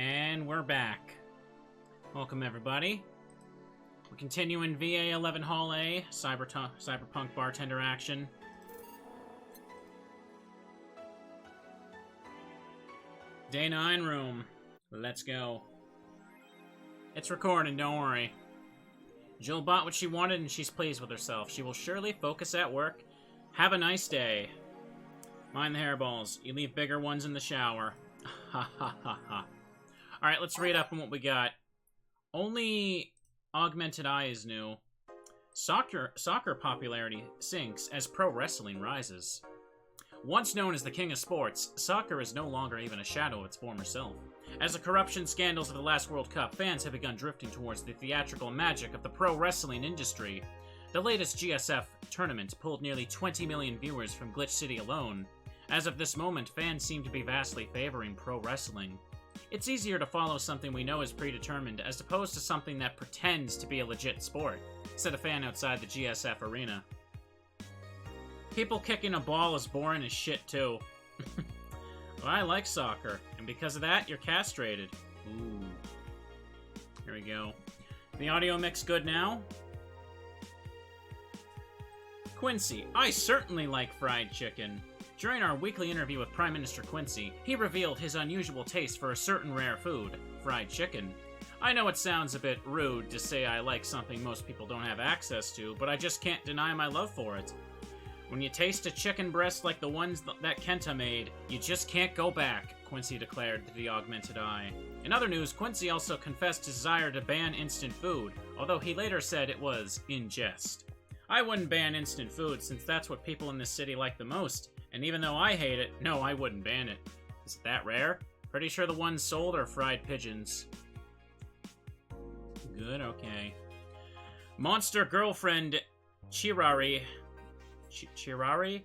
And we're back. Welcome, everybody. We're continuing VA-11 Hall A, Cyberpunk Bartender action. Day 9 room. Let's go. It's recording, don't worry. Jill bought what she wanted and she's pleased with herself. She will surely focus at work. Have a nice day. Mind the hairballs. You leave bigger ones in the shower. Ha ha ha ha. Alright, let's read up on what we got. Only Augmented Eye is new. Soccer popularity sinks as pro wrestling rises. Once known as the king of sports, soccer is no longer even a shadow of its former self. As the corruption scandals of the last World Cup, fans have begun drifting towards the theatrical magic of the pro wrestling industry. The latest GSF tournament pulled nearly 20 million viewers from Glitch City alone. As of this moment, fans seem to be vastly favoring pro wrestling. It's easier to follow something we know is predetermined as opposed to something that pretends to be a legit sport, said a fan outside the GSF arena. People kicking a ball is boring as shit, too. Well, I like soccer, and because of that, you're castrated. Ooh. Here we go. The audio mix good now? Quincy, I certainly like fried chicken. During our weekly interview with Prime Minister Quincy, he revealed his unusual taste for a certain rare food, fried chicken. I know it sounds a bit rude to say I like something most people don't have access to, but I just can't deny my love for it. When you taste a chicken breast like the ones that Kenta made, you just can't go back, Quincy declared to the Augmented Eye. In other news, Quincy also confessed his desire to ban instant food, although he later said it was in jest. I wouldn't ban instant food since that's what people in this city like the most. And even though I hate it, no, I wouldn't ban it. Is it that rare? Pretty sure the ones sold are fried pigeons. Good, okay. Monster Girlfriend Chirari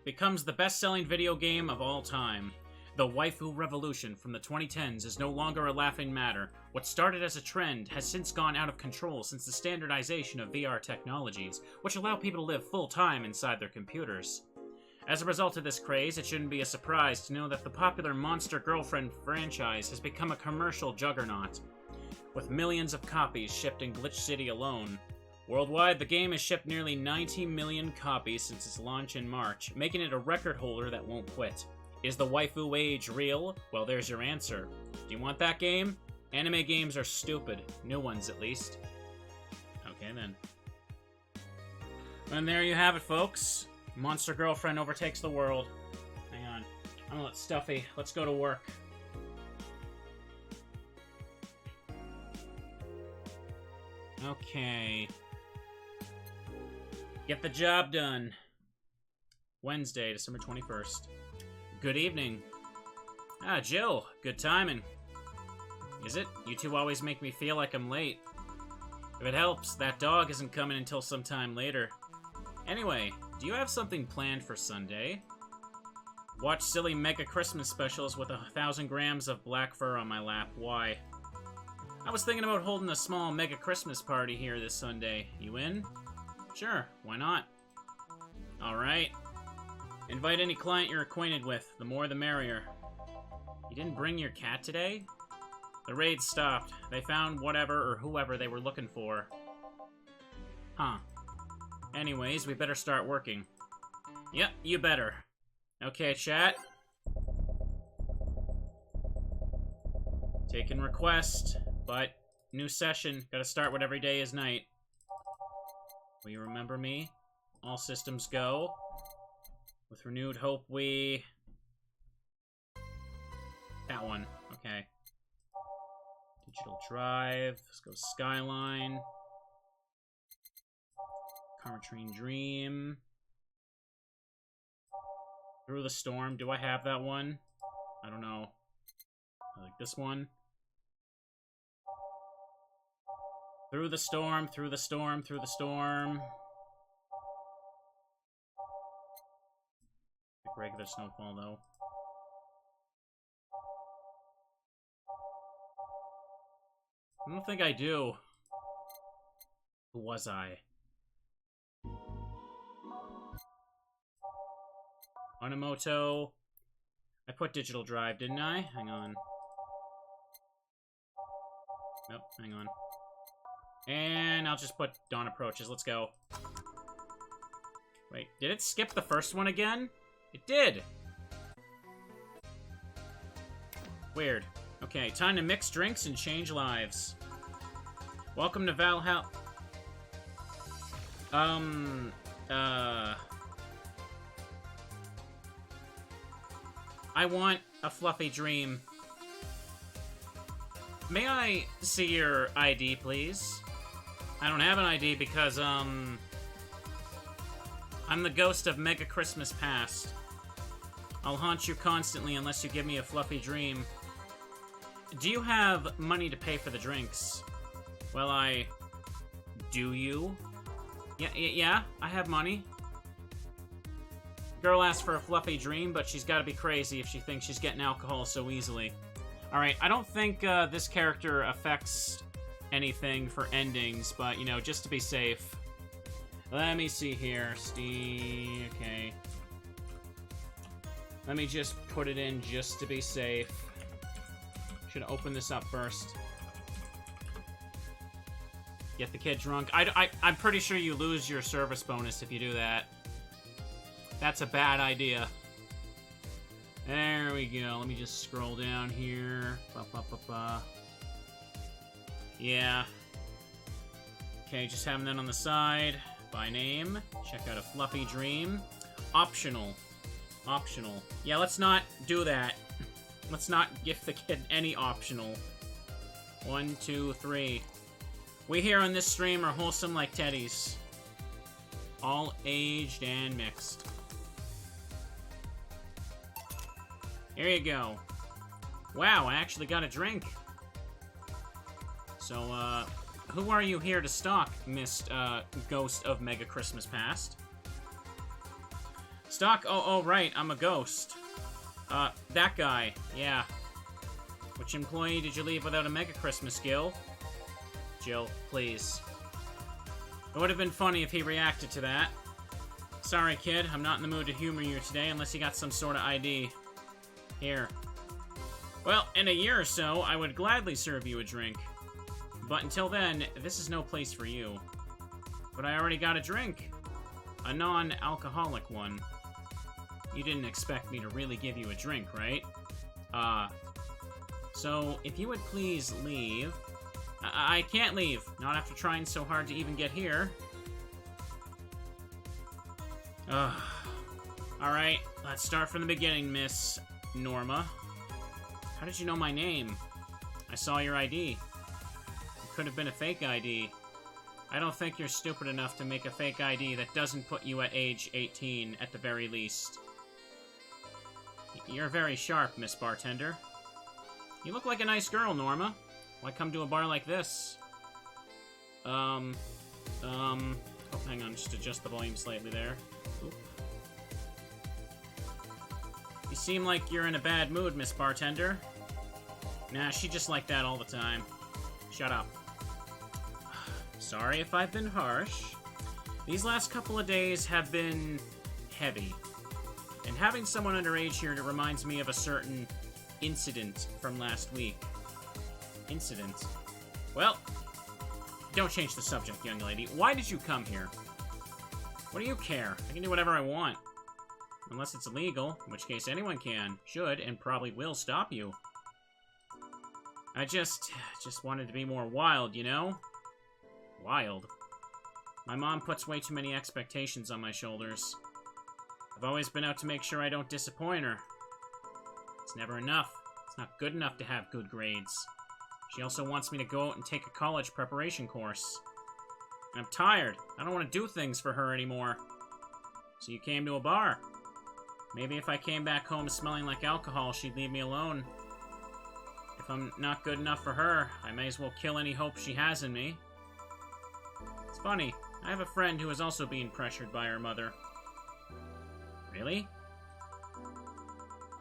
becomes the best-selling video game of all time. The waifu revolution from the 2010s is no longer a laughing matter. What started as a trend has since gone out of control since the standardization of VR technologies, which allow people to live full-time inside their computers. As a result of this craze, it shouldn't be a surprise to know that the popular Monster Girlfriend franchise has become a commercial juggernaut, with millions of copies shipped in Glitch City alone. Worldwide, the game has shipped nearly 90 million copies since its launch in March, making it a record holder that won't quit. Is the waifu age real? Well, there's your answer. Do you want that game? Anime games are stupid. New ones, at least. Okay, then. And there you have it, folks. Monster Girlfriend overtakes the world. Hang on. I'm gonna let Stuffy. Let's go to work. Okay. Get the job done. Wednesday, December 21st. Good evening. Ah, Jill. Good timing. Is it? You two always make me feel like I'm late. If it helps, that dog isn't coming until sometime later. Anyway, do you have something planned for Sunday? Watch silly mega Christmas specials with 1,000 grams of black fur on my lap. Why? I was thinking about holding a small mega Christmas party here this Sunday. You in? Sure, why not? Alright. Invite any client you're acquainted with. The more the merrier. You didn't bring your cat today? The raid stopped. They found whatever or whoever they were looking for. Huh. Anyways, we better start working. Yep, you better. Okay, chat. Taking request, but new session. Gotta start with every day is night. Will you remember me? All systems go. With renewed hope we... That one. Okay. Digital drive. Let's go Skyline. Carmatrine Dream. Through the Storm. Do I have that one? I don't know. I like this one. Through the Storm, Through the Storm, Through the Storm. Pick regular Snowfall, though. I don't think I do. Who was I? Onomoto. I put digital drive, didn't I? Hang on. Nope, hang on. And I'll just put Dawn Approaches. Let's go. Wait, did it skip the first one again? It did! Weird. Okay, time to mix drinks and change lives. Welcome to Valhalla. I want a fluffy dream. May I see your ID, please? I don't have an ID because, I'm the ghost of Mega Christmas Past. I'll haunt you constantly unless you give me a fluffy dream. Do you have money to pay for the drinks? Well, do you? Yeah, I have money. Girl asks for a fluffy dream, but she's gotta be crazy if she thinks she's getting alcohol so easily. Alright, I don't think this character affects anything for endings, but, you know, just to be safe. Let me see here, Steve. Okay. Let me just put it in just to be safe. Should open this up first. Get the kid drunk. I'm pretty sure you lose your service bonus if you do that. That's a bad idea. There we go. Let me just scroll down here. Yeah. Okay, just having that on the side. By name. Check out a fluffy dream. Optional. Optional. Yeah, let's not do that. Let's not give the kid any optional. 1, 2, 3. We here on this stream are wholesome like teddies. All aged and mixed. Here you go. Wow, I actually got a drink. So, who are you here to stalk, Miss, Ghost of Mega Christmas Past? Stalk? Oh, right, I'm a ghost. That guy, yeah. Which employee did you leave without a Mega Christmas Gill? Jill, please. It would have been funny if he reacted to that. Sorry, kid, I'm not in the mood to humor you today unless you got some sort of ID. Here. Well, in a year or so, I would gladly serve you a drink. But until then, this is no place for you. But I already got a drink. A non-alcoholic one. You didn't expect me to really give you a drink, right? So, if you would please leave... I can't leave. Not after trying so hard to even get here. Alright, let's start from the beginning, Miss Norma. How did you know my name? I saw your ID. It could have been a fake ID. I don't think you're stupid enough to make a fake ID that doesn't put you at age 18, at the very least. You're very sharp, Miss Bartender. You look like a nice girl, Norma. Why come to a bar like this? Oh, hang on, just adjust the volume slightly there. Oop. You seem like you're in a bad mood, Miss Bartender. Nah, she just like that all the time. Shut up. Sorry if I've been harsh. These last couple of days have been heavy. And having someone underage here reminds me of a certain incident from last week. Incident? Well, don't change the subject, young lady. Why did you come here? What do you care? I can do whatever I want. Unless it's illegal, in which case anyone can, should, and probably will stop you. I just wanted to be more wild, you know? Wild? My mom puts way too many expectations on my shoulders. I've always been out to make sure I don't disappoint her. It's never enough. It's not good enough to have good grades. She also wants me to go out and take a college preparation course. And I'm tired. I don't want to do things for her anymore. So you came to a bar. Maybe if I came back home smelling like alcohol, she'd leave me alone. If I'm not good enough for her, I may as well kill any hope she has in me. It's funny. I have a friend who is also being pressured by her mother. Really?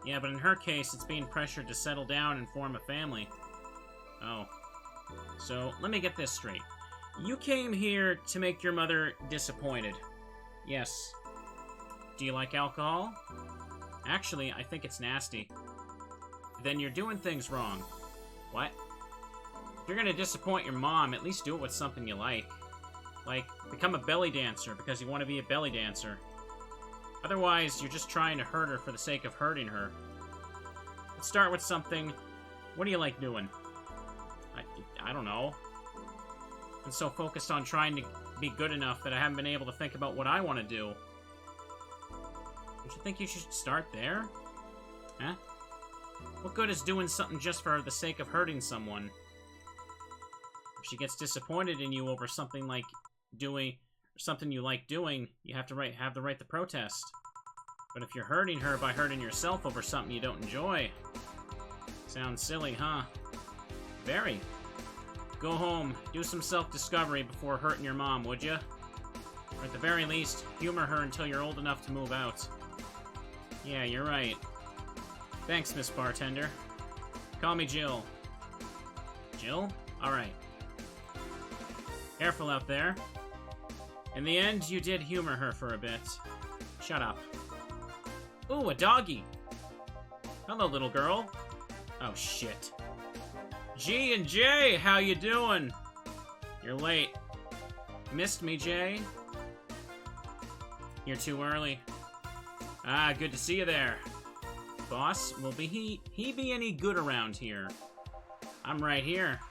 Yeah, but in her case, it's being pressured to settle down and form a family. Oh. So, let me get this straight. You came here to make your mother disappointed. Yes. Do you like alcohol? Actually, I think it's nasty. Then you're doing things wrong. What? If you're gonna disappoint your mom, at least do it with something you like. Like, become a belly dancer because you want to be a belly dancer. Otherwise, you're just trying to hurt her for the sake of hurting her. Let's start with something... What do you like doing? I don't know. I'm so focused on trying to be good enough that I haven't been able to think about what I want to do. Don't you think you should start there? Huh? What good is doing something just for the sake of hurting someone? If she gets disappointed in you over something like doing something you like doing, you have the right to protest. But if you're hurting her by hurting yourself over something you don't enjoy, sounds silly, huh? Very. Go home, do some self-discovery before hurting your mom, would ya? Or at the very least, humor her until you're old enough to move out. Yeah, you're right. Thanks, Miss Bartender. Call me Jill. Jill? Alright. Careful out there. In the end, you did humor her for a bit. Shut up. Ooh, a doggy! Hello, little girl. Oh, shit. G and J, how you doing? You're late. Missed me, Jay? You're too early. Ah, good to see you there. Boss, will he be any good around here? I'm right here.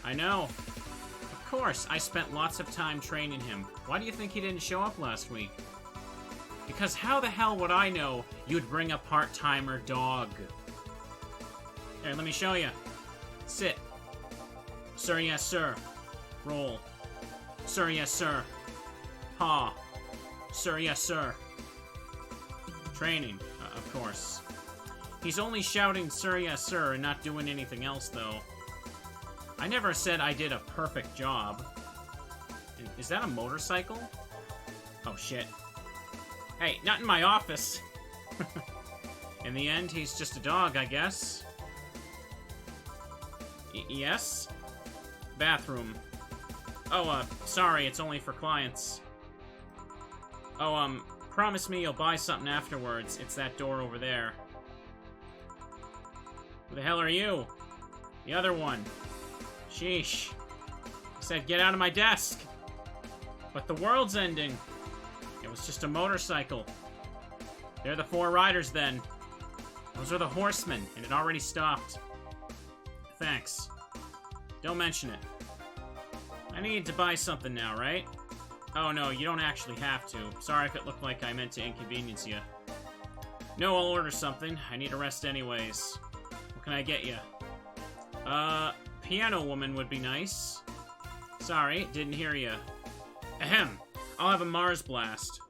I know. Of course, I spent lots of time training him. Why do you think he didn't show up last week? Because how the hell would I know you'd bring a part-timer dog? Here, let me show you. Sit. Sir, yes, sir. Roll. Sir, yes, sir. Paw. Sir, yes, sir. Training, of course. He's only shouting, sir, yes, sir, and not doing anything else, though. I never said I did a perfect job. Is that a motorcycle? Oh, shit. Hey, not in my office! In the end, he's just a dog, I guess. Yes? Bathroom. Oh, sorry, it's only for clients. Oh, promise me you'll buy something afterwards. It's that door over there. Who the hell are you? The other one. Sheesh. I said get out of my desk. But the world's ending. It was just a motorcycle. They're the 4 riders, then. Those are the horsemen, and it already stopped. Thanks. Don't mention it. I need to buy something now, right? Oh, no, you don't actually have to. Sorry if it looked like I meant to inconvenience you. No, I'll order something. I need a rest anyways. What can I get you? Piano woman would be nice. Sorry, didn't hear you. Ahem. I'll have a Mars Blast.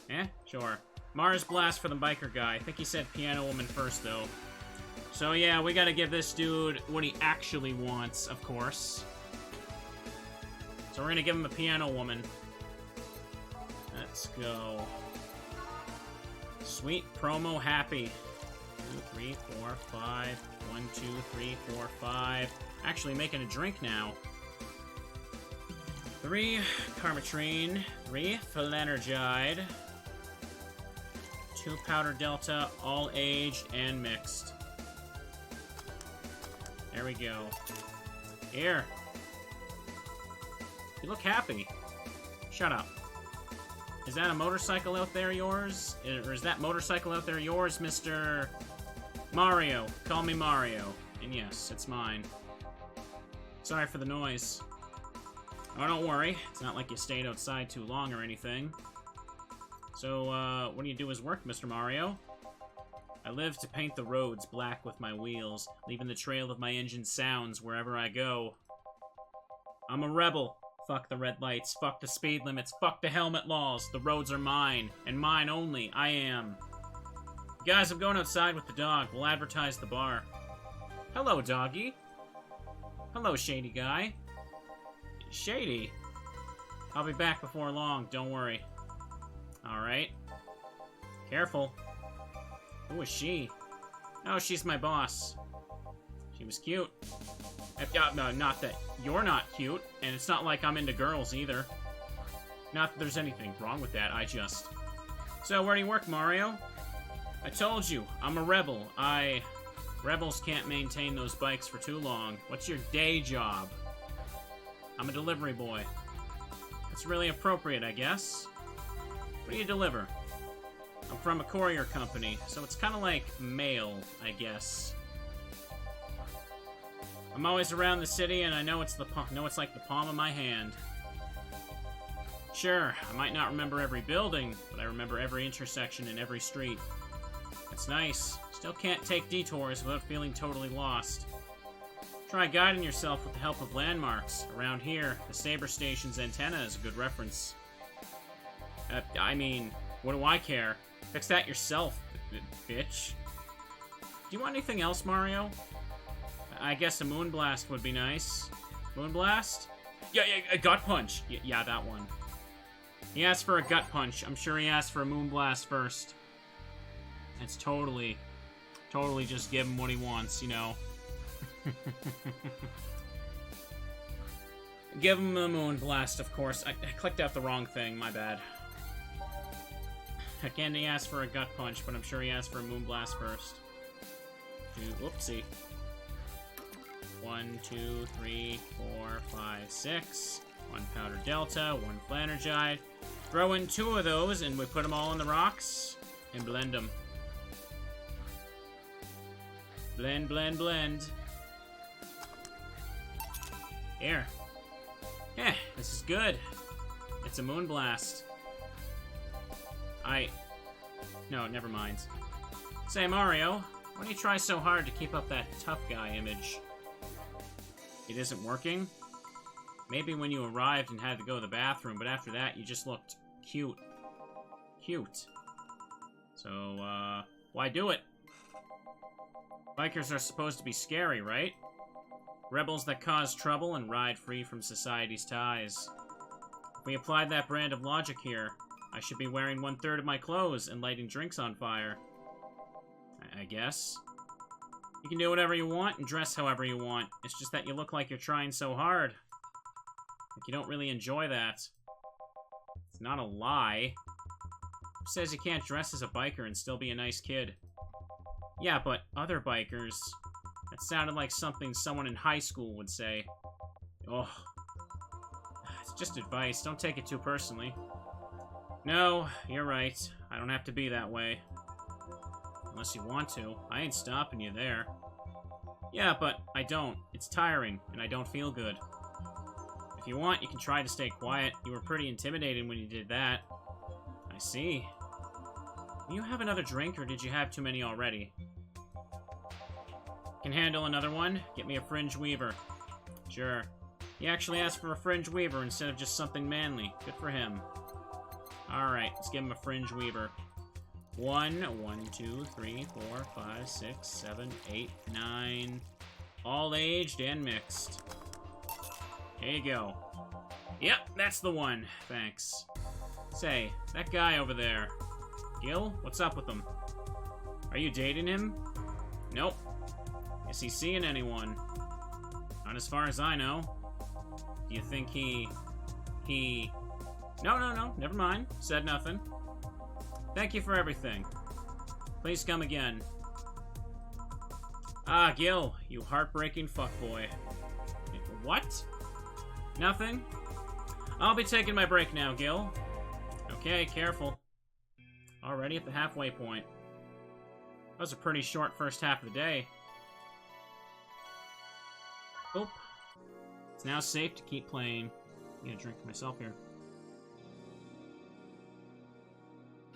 Eh? Sure. Mars Blast for the biker guy. I think he said piano woman first, though. So yeah, we gotta give this dude what he actually wants, of course. So we're gonna give him a piano woman. Let's go. Sweet promo happy. 2, 3, 4, 5. 1, 2, 3, 4, 5. Actually making a drink now. 3 Karmatrine. 3 Phalangergide. 2 Powder Delta, all aged and mixed. There we go. Here. You look happy. Shut up. Is that a motorcycle out there yours? Or is that motorcycle out there yours, Mr. Mario? Call me Mario. And yes, it's mine. Sorry for the noise. Oh, don't worry. It's not like you stayed outside too long or anything. So, what do you do as work, Mr. Mario? I live to paint the roads black with my wheels, leaving the trail of my engine's sounds wherever I go. I'm a rebel. Fuck the red lights, fuck the speed limits, fuck the helmet laws. The roads are mine, and mine only. I am. Guys, I'm going outside with the dog. We'll advertise the bar. Hello, doggy. Hello, shady guy. Shady? I'll be back before long, don't worry. Alright. Careful. Who is she? Oh, she's my boss. She was cute. No, not that you're not cute, and it's not like I'm into girls either. Not that there's anything wrong with that, I just... So, where do you work, Mario? I told you, I'm a rebel. Rebels can't maintain those bikes for too long. What's your day job? I'm a delivery boy. That's really appropriate, I guess. What do you deliver? I'm from a courier company, so it's kind of like mail, I guess. I'm always around the city, and I know it's like the palm of my hand. Sure, I might not remember every building, but I remember every intersection and every street. That's nice. Still can't take detours without feeling totally lost. Try guiding yourself with the help of landmarks. Around here, the Saber Station's antenna is a good reference. I mean, what do I care? Fix that yourself, bitch. Do you want anything else, Mario? I guess a Moonblast would be nice. Moonblast? Yeah, a Gut Punch. Yeah, that one. He asked for a Gut Punch. I'm sure he asked for a Moonblast first. It's totally just give him what he wants, you know. Give him a Moonblast, of course. I clicked out the wrong thing, my bad. Again, he asked for a Gut Punch, but I'm sure he asked for a Moonblast first. Whoopsie. 1, 2, 3, 4, 5, 6. 1 Powder Delta, 1 Flanergide. Throw in 2 of those, and we put them all in the rocks, and blend them. Blend, blend, blend. Here. Yeah, this is good. It's a Moonblast. No, never mind. Say, Mario, why don't you try so hard to keep up that tough guy image? It isn't working? Maybe when you arrived and had to go to the bathroom, but after that, you just looked cute. Cute. So, why do it? Bikers are supposed to be scary, right? Rebels that cause trouble and ride free from society's ties. If we applied that brand of logic here, I should be wearing 1/3 of my clothes and lighting drinks on fire. I guess. You can do whatever you want and dress however you want. It's just that you look like you're trying so hard. Like you don't really enjoy that. It's not a lie. Who says you can't dress as a biker and still be a nice kid? Yeah, but other bikers... That sounded like something someone in high school would say. Oh. It's just advice. Don't take it too personally. No, you're right. I don't have to be that way. Unless you want to. I ain't stopping you there. Yeah, but I don't. It's tiring, and I don't feel good. If you want, you can try to stay quiet. You were pretty intimidating when you did that. I see. Will you have another drink, or did you have too many already? Can handle another one? Get me a Fringe Weaver. Sure. He actually asked for a Fringe Weaver instead of just something manly. Good for him. Alright, let's give him a Fringe Weaver. 1, 2, 3, 4, 5, 6, 7, 8, 9. All aged and mixed. Here you go. Yep, that's the one. Thanks. Say, that guy over there. Gil, what's up with him? Are you dating him? Nope. Is he seeing anyone? Not as far as I know. Do you think he... No, never mind. Said nothing. Thank you for everything. Please come again. Ah, Gil, you heartbreaking fuckboy. What? Nothing? I'll be taking my break now, Gil. Okay, careful. Already at the halfway point. That was a pretty short first half of the day. Oh. It's now safe to keep playing. I'm gonna drink myself here.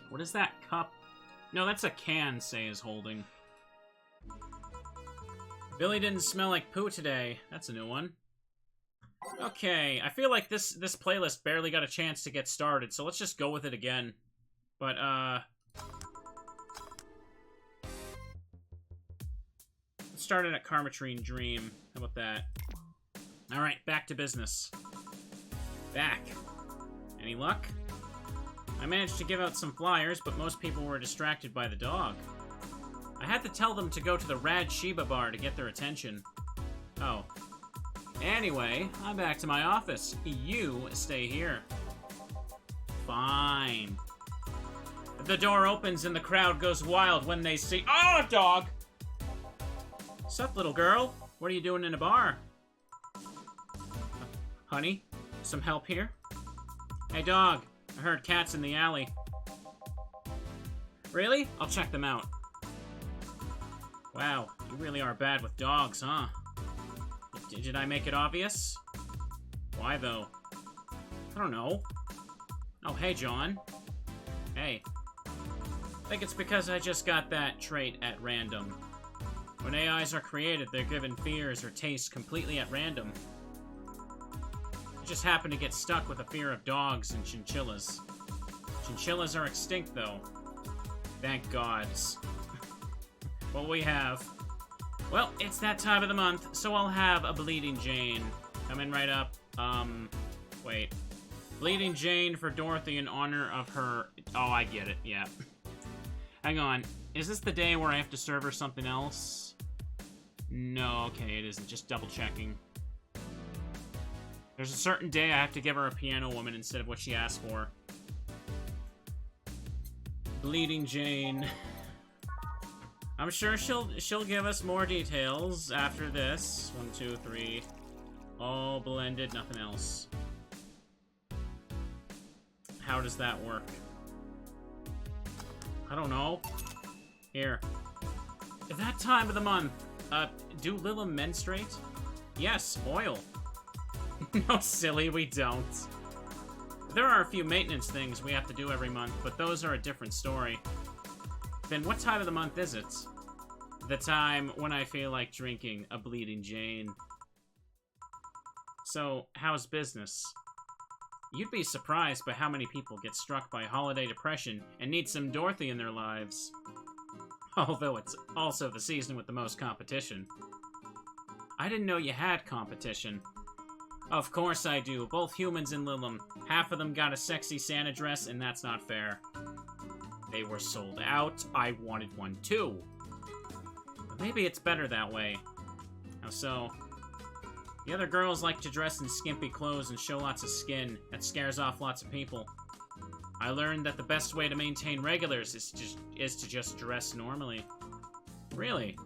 What is that cup? No, that's a can Say is holding. Billy didn't smell like poo today. That's a new one. Okay, I feel like this playlist barely got a chance to get started, so let's just go with it again. But, let's start it at Karmatrine Dream. How about that? Alright, back to business. Back. Any luck? I managed to give out some flyers, but most people were distracted by the dog. I had to tell them to go to the Rad Shiba bar to get their attention. Oh. Anyway, I'm back to my office. You stay here. Fine. The door opens and the crowd goes wild when they see— Oh, dog! Sup, little girl? What are you doing in a bar? Honey, some help here? Hey, dog. I heard cats in the alley. Really? I'll check them out. Wow, you really are bad with dogs, huh? Did I make it obvious? Why, though? I don't know. Oh, hey, John. Hey. I think it's because I just got that trait at random. When AIs are created, they're given fears or tastes completely at random. I just happen to get stuck with a fear of dogs and chinchillas. Chinchillas are extinct, though. Thank gods. What we have? Well, it's that time of the month, so I'll have a Bleeding Jane. Coming right up. Wait. Bleeding Jane for Dorothy in honor of her... Oh, I get it, yeah. Hang on. Is this the day where I have to serve her something else? No, okay, it isn't. Just double checking. There's a certain day I have to give her a piano woman instead of what she asked for. Bleeding Jane. I'm sure she'll give us more details after this. 1, 2, 3. All blended, nothing else. How does that work? I don't know. Here. At that time of the month, do Lilum menstruate? Yes, oil. No, silly, we don't. There are a few maintenance things we have to do every month, but those are a different story. Then what time of the month is it? The time when I feel like drinking a Bleeding Jane. So, how's business? You'd be surprised by how many people get struck by holiday depression and need some Dorothy in their lives. Although it's also the season with the most competition. I didn't know you had competition. Of course I do. Both humans and Lilum. Half of them got a sexy Santa dress, and that's not fair. They were sold out. I wanted one too. But maybe it's better that way. How so? The other girls like to dress in skimpy clothes and show lots of skin. That scares off lots of people. I learned that the best way to maintain regulars is to just dress normally. Really?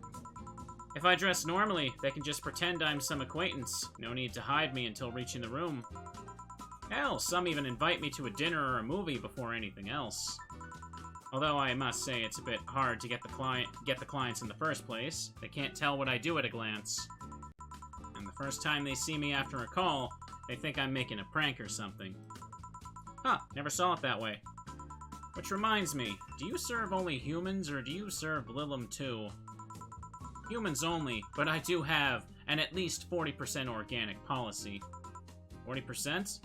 If I dress normally, they can just pretend I'm some acquaintance. No need to hide me until reaching the room. Hell, some even invite me to a dinner or a movie before anything else. Although I must say it's a bit hard to get the clients in the first place. They can't tell what I do at a glance. And the first time they see me after a call, they think I'm making a prank or something. Huh, never saw it that way. Which reminds me, do you serve only humans or do you serve Lilum too? Humans only, but I do have an at least 40% organic policy. 40%?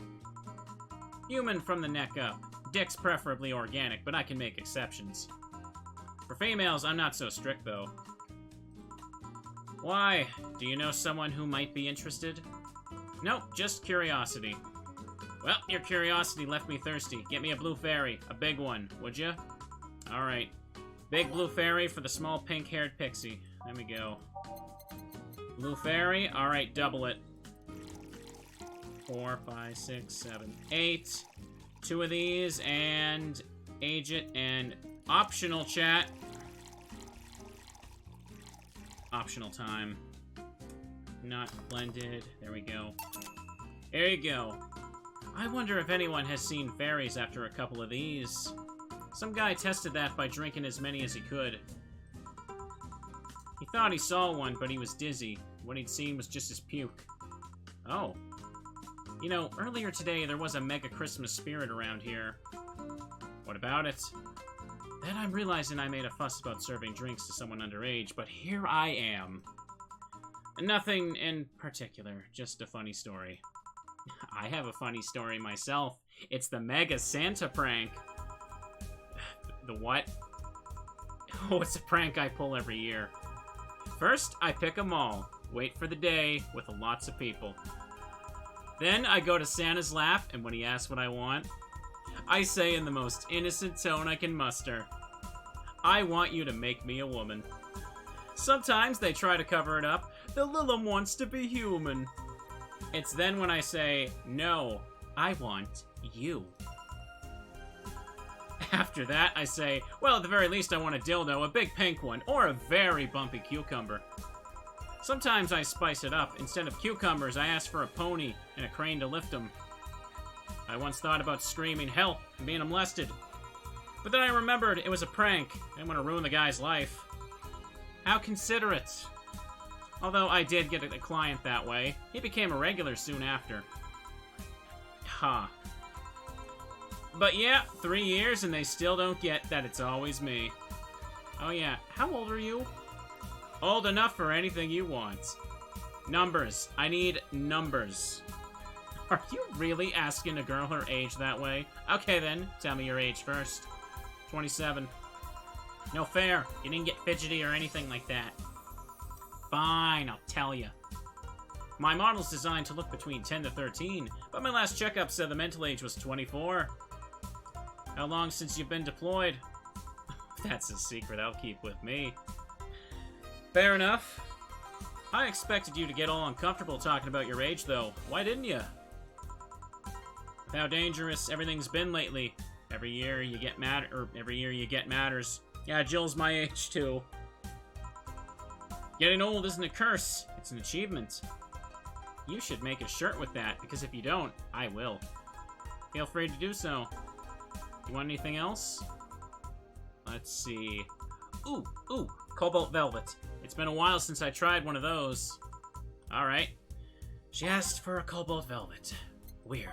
Human from the neck up. Dick's preferably organic, but I can make exceptions. For females, I'm not so strict, though. Why? Do you know someone who might be interested? Nope, just curiosity. Well, your curiosity left me thirsty. Get me a blue fairy. A big one, would you? Alright. Big blue fairy for the small pink-haired pixie. There we go. Blue fairy. Alright, double it. 4, 5, 6, 7, 8. 2 of these, and age it, and optional chat. Optional time. Not blended. There we go. There you go. I wonder if anyone has seen fairies after a couple of these. Some guy tested that by drinking as many as he could. He thought he saw one, but he was dizzy. What he'd seen was just his puke. Oh. You know, earlier today there was a mega Christmas spirit around here. What about it? Then I'm realizing I made a fuss about serving drinks to someone underage, but here I am. Nothing in particular, just a funny story. I have a funny story myself. It's the Mega Santa prank. The what? Oh, it's a prank I pull every year. First, I pick a mall, wait for the day with lots of people. Then I go to Santa's lap, and when he asks what I want, I say in the most innocent tone I can muster, I want you to make me a woman. Sometimes they try to cover it up. The Lilum wants to be human. It's then when I say, no, I want you. After that, I say, well, at the very least I want a dildo, a big pink one, or a very bumpy cucumber. Sometimes I spice it up. Instead of cucumbers, I ask for a pony and a crane to lift them. I once thought about screaming help and being molested. But then I remembered it was a prank. I didn't want to ruin the guy's life. How considerate. Although I did get a client that way. He became a regular soon after. Ha. But yeah, 3 years and they still don't get that it's always me. Oh yeah, how old are you? Old enough for anything you want. Numbers. I need numbers. Are you really asking a girl her age that way? Okay then, tell me your age first. 27. No fair. You didn't get fidgety or anything like that. Fine, I'll tell you. My model's designed to look between 10 to 13, but my last checkup said the mental age was 24. How long since you've been deployed? That's a secret I'll keep with me. Fair enough. I expected you to get all uncomfortable talking about your age, though. Why didn't you? How dangerous everything's been lately. Every year you get matters. Yeah, Jill's my age, too. Getting old isn't a curse. It's an achievement. You should make a shirt with that, because if you don't, I will. Feel free to do so. You want anything else? Let's see. Ooh, Cobalt Velvet. It's been a while since I tried one of those. Alright. She asked for a Cobalt Velvet. Weird.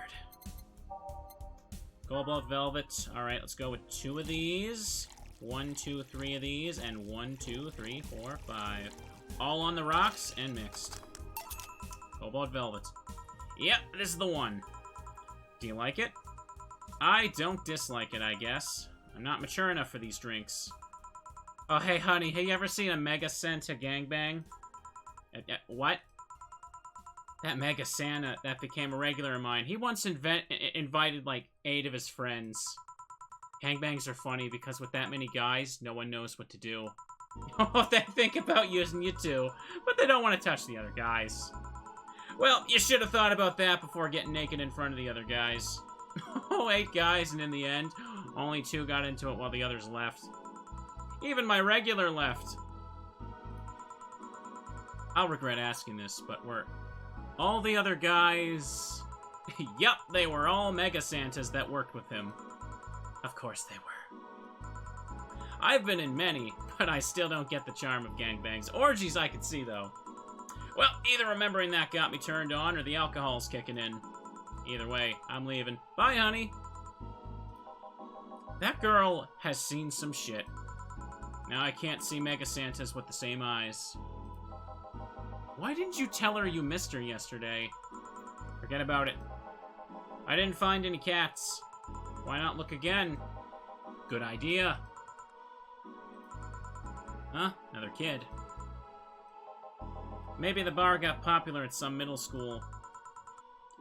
Cobalt Velvet. Alright, let's go with 2 of these. 1, 2, 3 of these, and 1, 2, 3, 4, 5. All on the rocks and mixed. Cobalt Velvet. Yep, this is the one. Do you like it? I don't dislike it, I guess. I'm not mature enough for these drinks. Oh, hey, honey, have you ever seen a Mega Santa gangbang? What? That Mega Santa that became a regular of mine. He once invited, like, 8 of his friends. Gangbangs are funny because with that many guys, no one knows what to do. Oh, they think about using you too, but they don't want to touch the other guys. Well, you should have thought about that before getting naked in front of the other guys. Oh, 8 guys, and in the end, only 2 got into it while the others left. Even my regular left. I'll regret asking this, but were all the other guys... Yup, they were all Mega Santas that worked with him. Of course they were. I've been in many, but I still don't get the charm of gangbangs. Orgies I could see, though. Well, either remembering that got me turned on, or the alcohol's kicking in. Either way, I'm leaving. Bye, honey. That girl has seen some shit. Now I can't see Mega Santas with the same eyes. Why didn't you tell her you missed her yesterday? Forget about it. I didn't find any cats. Why not look again? Good idea. Huh? Another kid. Maybe the bar got popular at some middle school.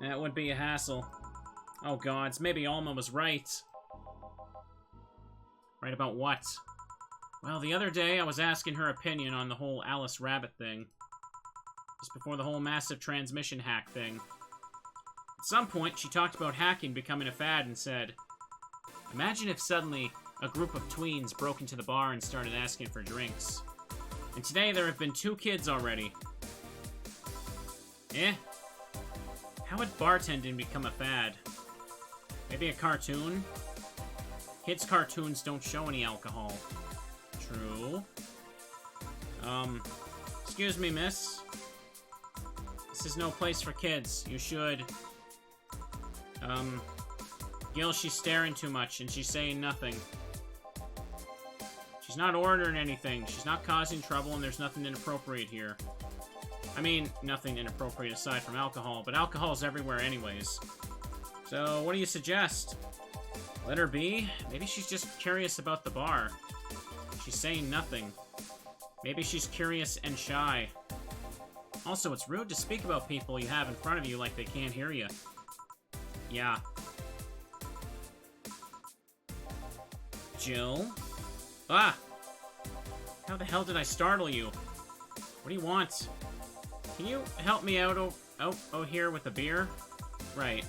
That would be a hassle. Oh gods, maybe Alma was right. Right about what? Well, the other day I was asking her opinion on the whole Alice Rabbit thing. Just before the whole massive transmission hack thing. At some point, she talked about hacking becoming a fad and said, imagine if suddenly a group of tweens broke into the bar and started asking for drinks. And today there have been 2 kids already. How would bartending become a fad? Maybe a cartoon? Kids' cartoons don't show any alcohol. True. Excuse me, miss. This is no place for kids. You should... Gil, she's staring too much, and she's saying nothing. She's not ordering anything. She's not causing trouble, and there's nothing inappropriate here. I mean, nothing inappropriate aside from alcohol, but alcohol's everywhere anyways. So, what do you suggest? Let her be? Maybe she's just curious about the bar. She's saying nothing. Maybe she's curious and shy. Also, it's rude to speak about people you have in front of you like they can't hear you. Yeah. Jill? Ah! How the hell did I startle you? What do you want? Can you help me out here with a beer? Right.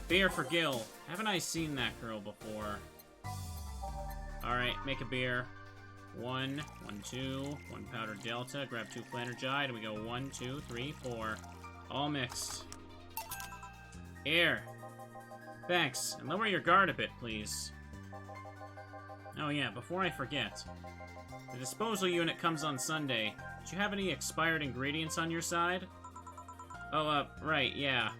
Beer for Gil. Haven't I seen that girl before? Alright, make a beer. 1, 1, 2, 1 powder delta, grab 2 Flanergide, and we go 1, 2, 3, 4. All mixed. Here. Thanks, and lower your guard a bit, please. Oh yeah, before I forget. The disposal unit comes on Sunday. Do you have any expired ingredients on your side? Oh, right, yeah.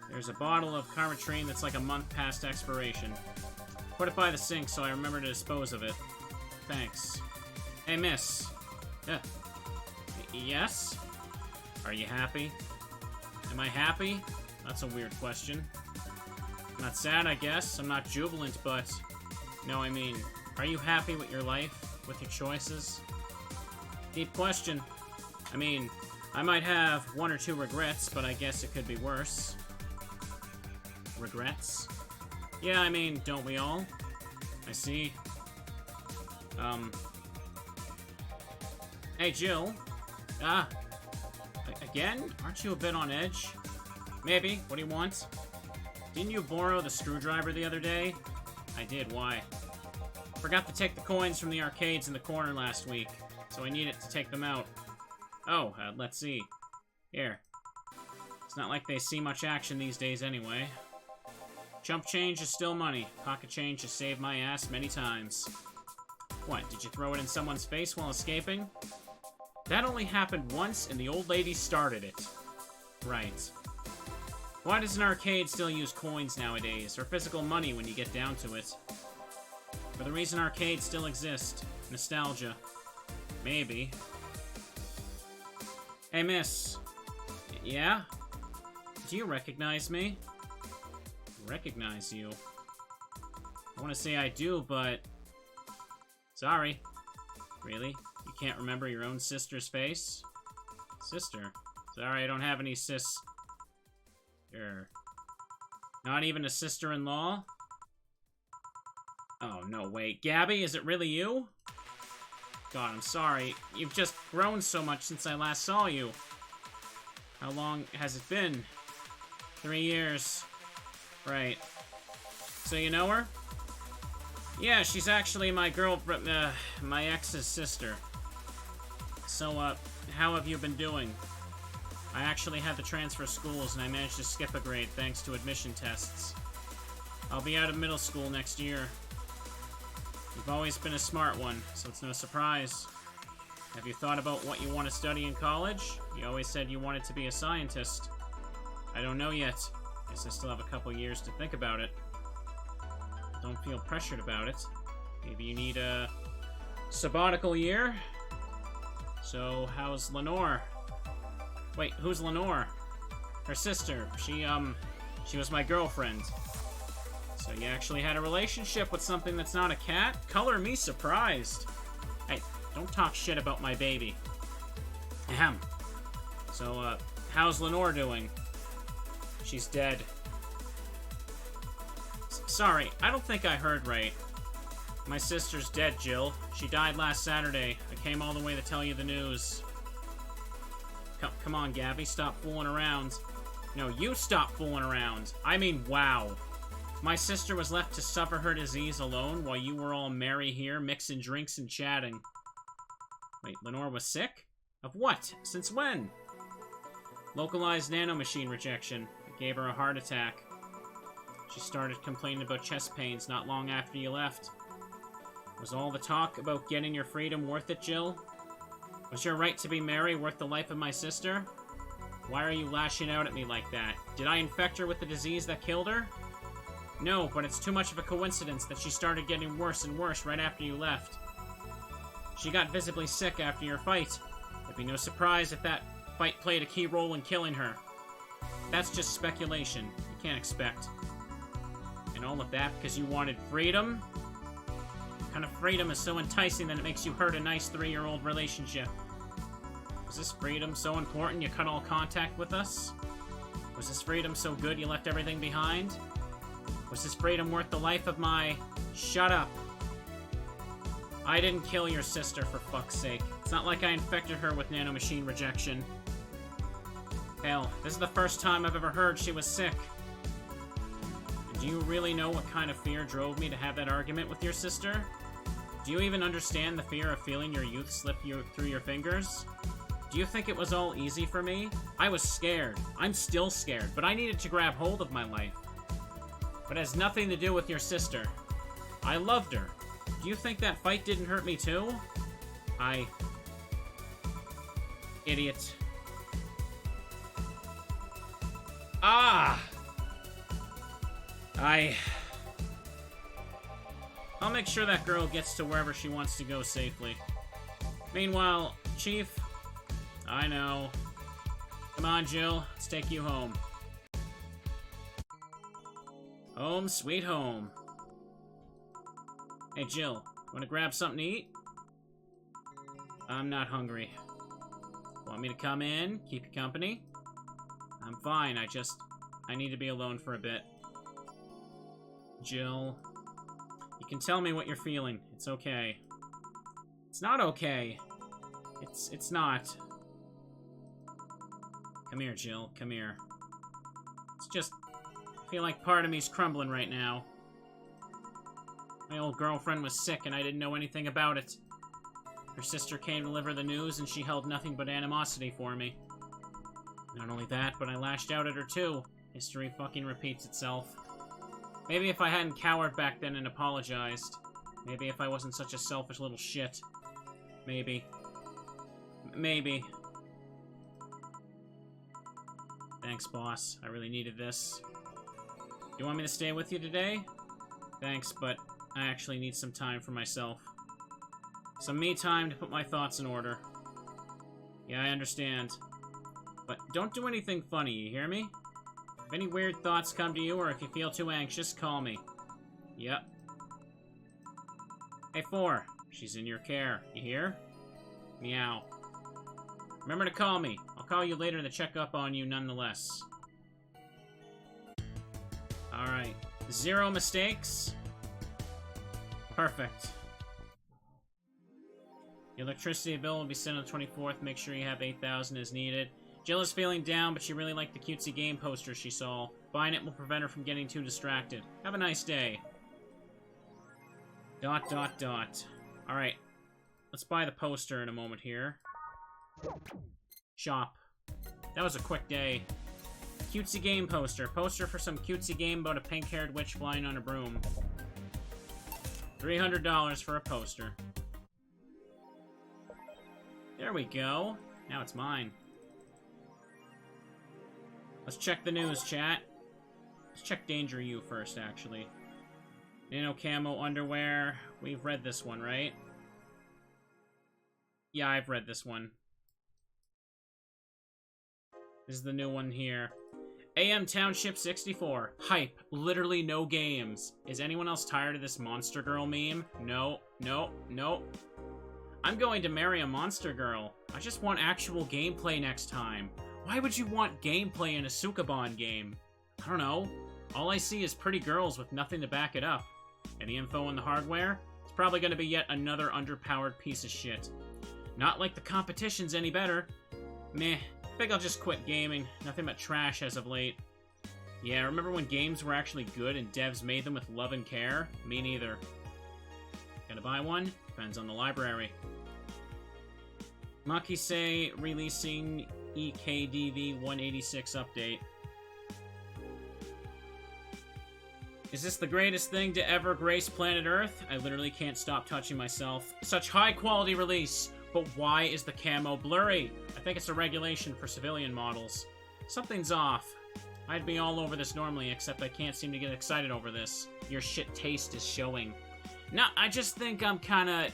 There's a bottle of Carmetrine that's like a month past expiration. Put it by the sink so I remember to dispose of it. Thanks. Hey, miss. Yes? Are you happy? Am I happy? That's a weird question. I'm not sad, I guess. I'm not jubilant, but... No, I mean, are you happy with your life? With your choices? Deep question. I mean, I might have 1 or 2 regrets, but I guess it could be worse. Regrets? Yeah, I mean, don't we all? I see. Hey, Jill. Again? Aren't you a bit on edge? Maybe. What do you want? Didn't you borrow the screwdriver the other day? I did. Why? Forgot to take the coins from the arcades in the corner last week, so I need it to take them out. Oh, let's see. Here. It's not like they see much action these days anyway. Chump change is still money. Pocket change has saved my ass many times. What, did you throw it in someone's face while escaping? That only happened once, and the old lady started it. Right. Why does an arcade still use coins nowadays, or physical money when you get down to it? For the reason arcades still exist. Nostalgia. Maybe. Hey, miss. Yeah? Do you recognize me? Recognize you? I want to say I do, but... Sorry. Really? You can't remember your own sister's face? Sister? Sorry, I don't have any Not even a sister-in-law? Oh, no, wait. Gabby, is it really you? God, I'm sorry. You've just grown so much since I last saw you. How long has it been? 3 years. Right. So you know her? Yeah, she's actually my my ex's sister. So, how have you been doing? I actually had to transfer schools and I managed to skip a grade thanks to admission tests. I'll be out of middle school next year. You've always been a smart one, so it's no surprise. Have you thought about what you want to study in college? You always said you wanted to be a scientist. I don't know yet. Guess I still have a couple years to think about it. Don't feel pressured about it. Maybe you need a sabbatical year? So, how's Lenore? Wait, who's Lenore? Her sister. She was my girlfriend. So you actually had a relationship with something that's not a cat? Color me surprised. Hey, don't talk shit about my baby. Ahem. So, how's Lenore doing? She's dead. Sorry, I don't think I heard right. My sister's dead, Jill. She died last Saturday. I came all the way to tell you the news. Come on, Gabby, stop fooling around. No, you stop fooling around. I mean, wow. My sister was left to suffer her disease alone while you were all merry here, mixing drinks and chatting. Wait, Lenore was sick? Of what? Since when? Localized nanomachine rejection. It gave her a heart attack. She started complaining about chest pains not long after you left. Was all the talk about getting your freedom worth it, Jill? Was your right to be merry worth the life of my sister? Why are you lashing out at me like that? Did I infect her with the disease that killed her? No, but it's too much of a coincidence that she started getting worse and worse right after you left. She got visibly sick after your fight. It'd be no surprise if that fight played a key role in killing her. That's just speculation. You can't expect. And all of that because you wanted freedom? What kind of freedom is so enticing that it makes you hurt a nice 3-year-old relationship? Was this freedom so important you cut all contact with us? Was this freedom so good you left everything behind? Was this freedom worth the life of my... Shut up. I didn't kill your sister, for fuck's sake. It's not like I infected her with nanomachine rejection. Hell, this is the first time I've ever heard she was sick. And do you really know what kind of fear drove me to have that argument with your sister? Do you even understand the fear of feeling your youth slip through your fingers? Do you think it was all easy for me? I was scared. I'm still scared, but I needed to grab hold of my life. But it has nothing to do with your sister. I loved her. Do you think that fight didn't hurt me too? Idiot. I'll make sure that girl gets to wherever she wants to go safely. Meanwhile, Chief, I know. Come on, Jill, let's take you home. Home sweet home. Hey, Jill, wanna grab something to eat? I'm not hungry. Want me to come in, keep you company? I'm fine, I need to be alone for a bit. Jill, you can tell me what you're feeling. It's okay. It's not okay. It's not. Come here, Jill. Come here. It's just, I feel like part of me's crumbling right now. My old girlfriend was sick and I didn't know anything about it. Her sister came to deliver the news and she held nothing but animosity for me. Not only that, but I lashed out at her too. History fucking repeats itself. Maybe if I hadn't cowered back then and apologized. Maybe if I wasn't such a selfish little shit. Maybe. Maybe. Thanks, boss. I really needed this. You want me to stay with you today? Thanks, but I actually need some time for myself. Some me time to put my thoughts in order. Yeah, I understand. But don't do anything funny, you hear me? If any weird thoughts come to you, or if you feel too anxious, call me. Yep. Hey, 4. She's in your care. You hear? Meow. Remember to call me. I'll call you later to check up on you nonetheless. Alright. 0 mistakes. Perfect. Your electricity bill will be sent on the 24th. Make sure you have 8,000 as needed. Jill is feeling down, but she really liked the cutesy game poster she saw. Buying it will prevent her from getting too distracted. Have a nice day. ... Alright. Let's buy the poster in a moment here. Shop. That was a quick day. Cutesy game poster. Poster for some cutesy game about a pink-haired witch flying on a broom. $300 for a poster. There we go. Now it's mine. Let's check the news, chat. Let's check Danger U first, actually. Nano camo underwear. We've read this one, right? Yeah, I've read this one. This is the new one here. AM Township 64. Hype. Literally no games. Is anyone else tired of this Monster Girl meme? No, no, no. I'm going to marry a Monster Girl. I just want actual gameplay next time. Why would you want gameplay in a Sukeban game? I don't know. All I see is pretty girls with nothing to back it up. Any info on the hardware? It's probably going to be yet another underpowered piece of shit. Not like the competition's any better. Meh. I think I'll just quit gaming. Nothing but trash as of late. Yeah, remember when games were actually good and devs made them with love and care? Me neither. Gonna buy one? Depends on the library. Makise releasing EKDV 186 update. Is this the greatest thing to ever grace planet Earth? I literally can't stop touching myself. Such high quality release, but why is the camo blurry? I think it's a regulation for civilian models. Something's off. I'd be all over this normally, except I can't seem to get excited over this. Your shit taste is showing. No, I just think I'm kind of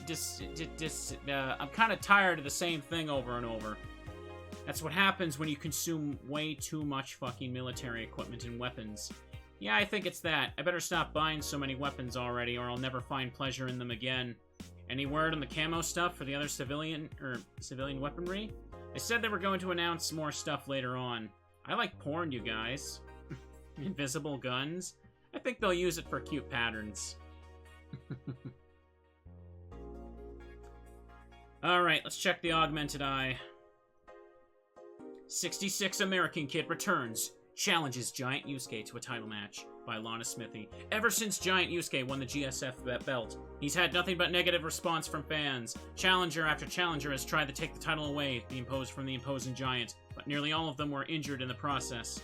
I'm kind of tired of the same thing over and over. That's what happens when you consume way too much fucking military equipment and weapons. Yeah, I think it's that. I better stop buying so many weapons already, or I'll never find pleasure in them again. Any word on the camo stuff for the other civilian weaponry? They said they were going to announce more stuff later on. I like porn, you guys. Invisible guns? I think they'll use it for cute patterns. Alright, let's check the augmented eye. 66 American kid returns. challenges Giant Yusuke to a title match by Lana Smithy. Ever since Giant Yusuke won the GSF belt, he's had nothing but negative response from fans. Challenger after challenger has tried to take the title away from the imposing Giant, but nearly all of them were injured in the process.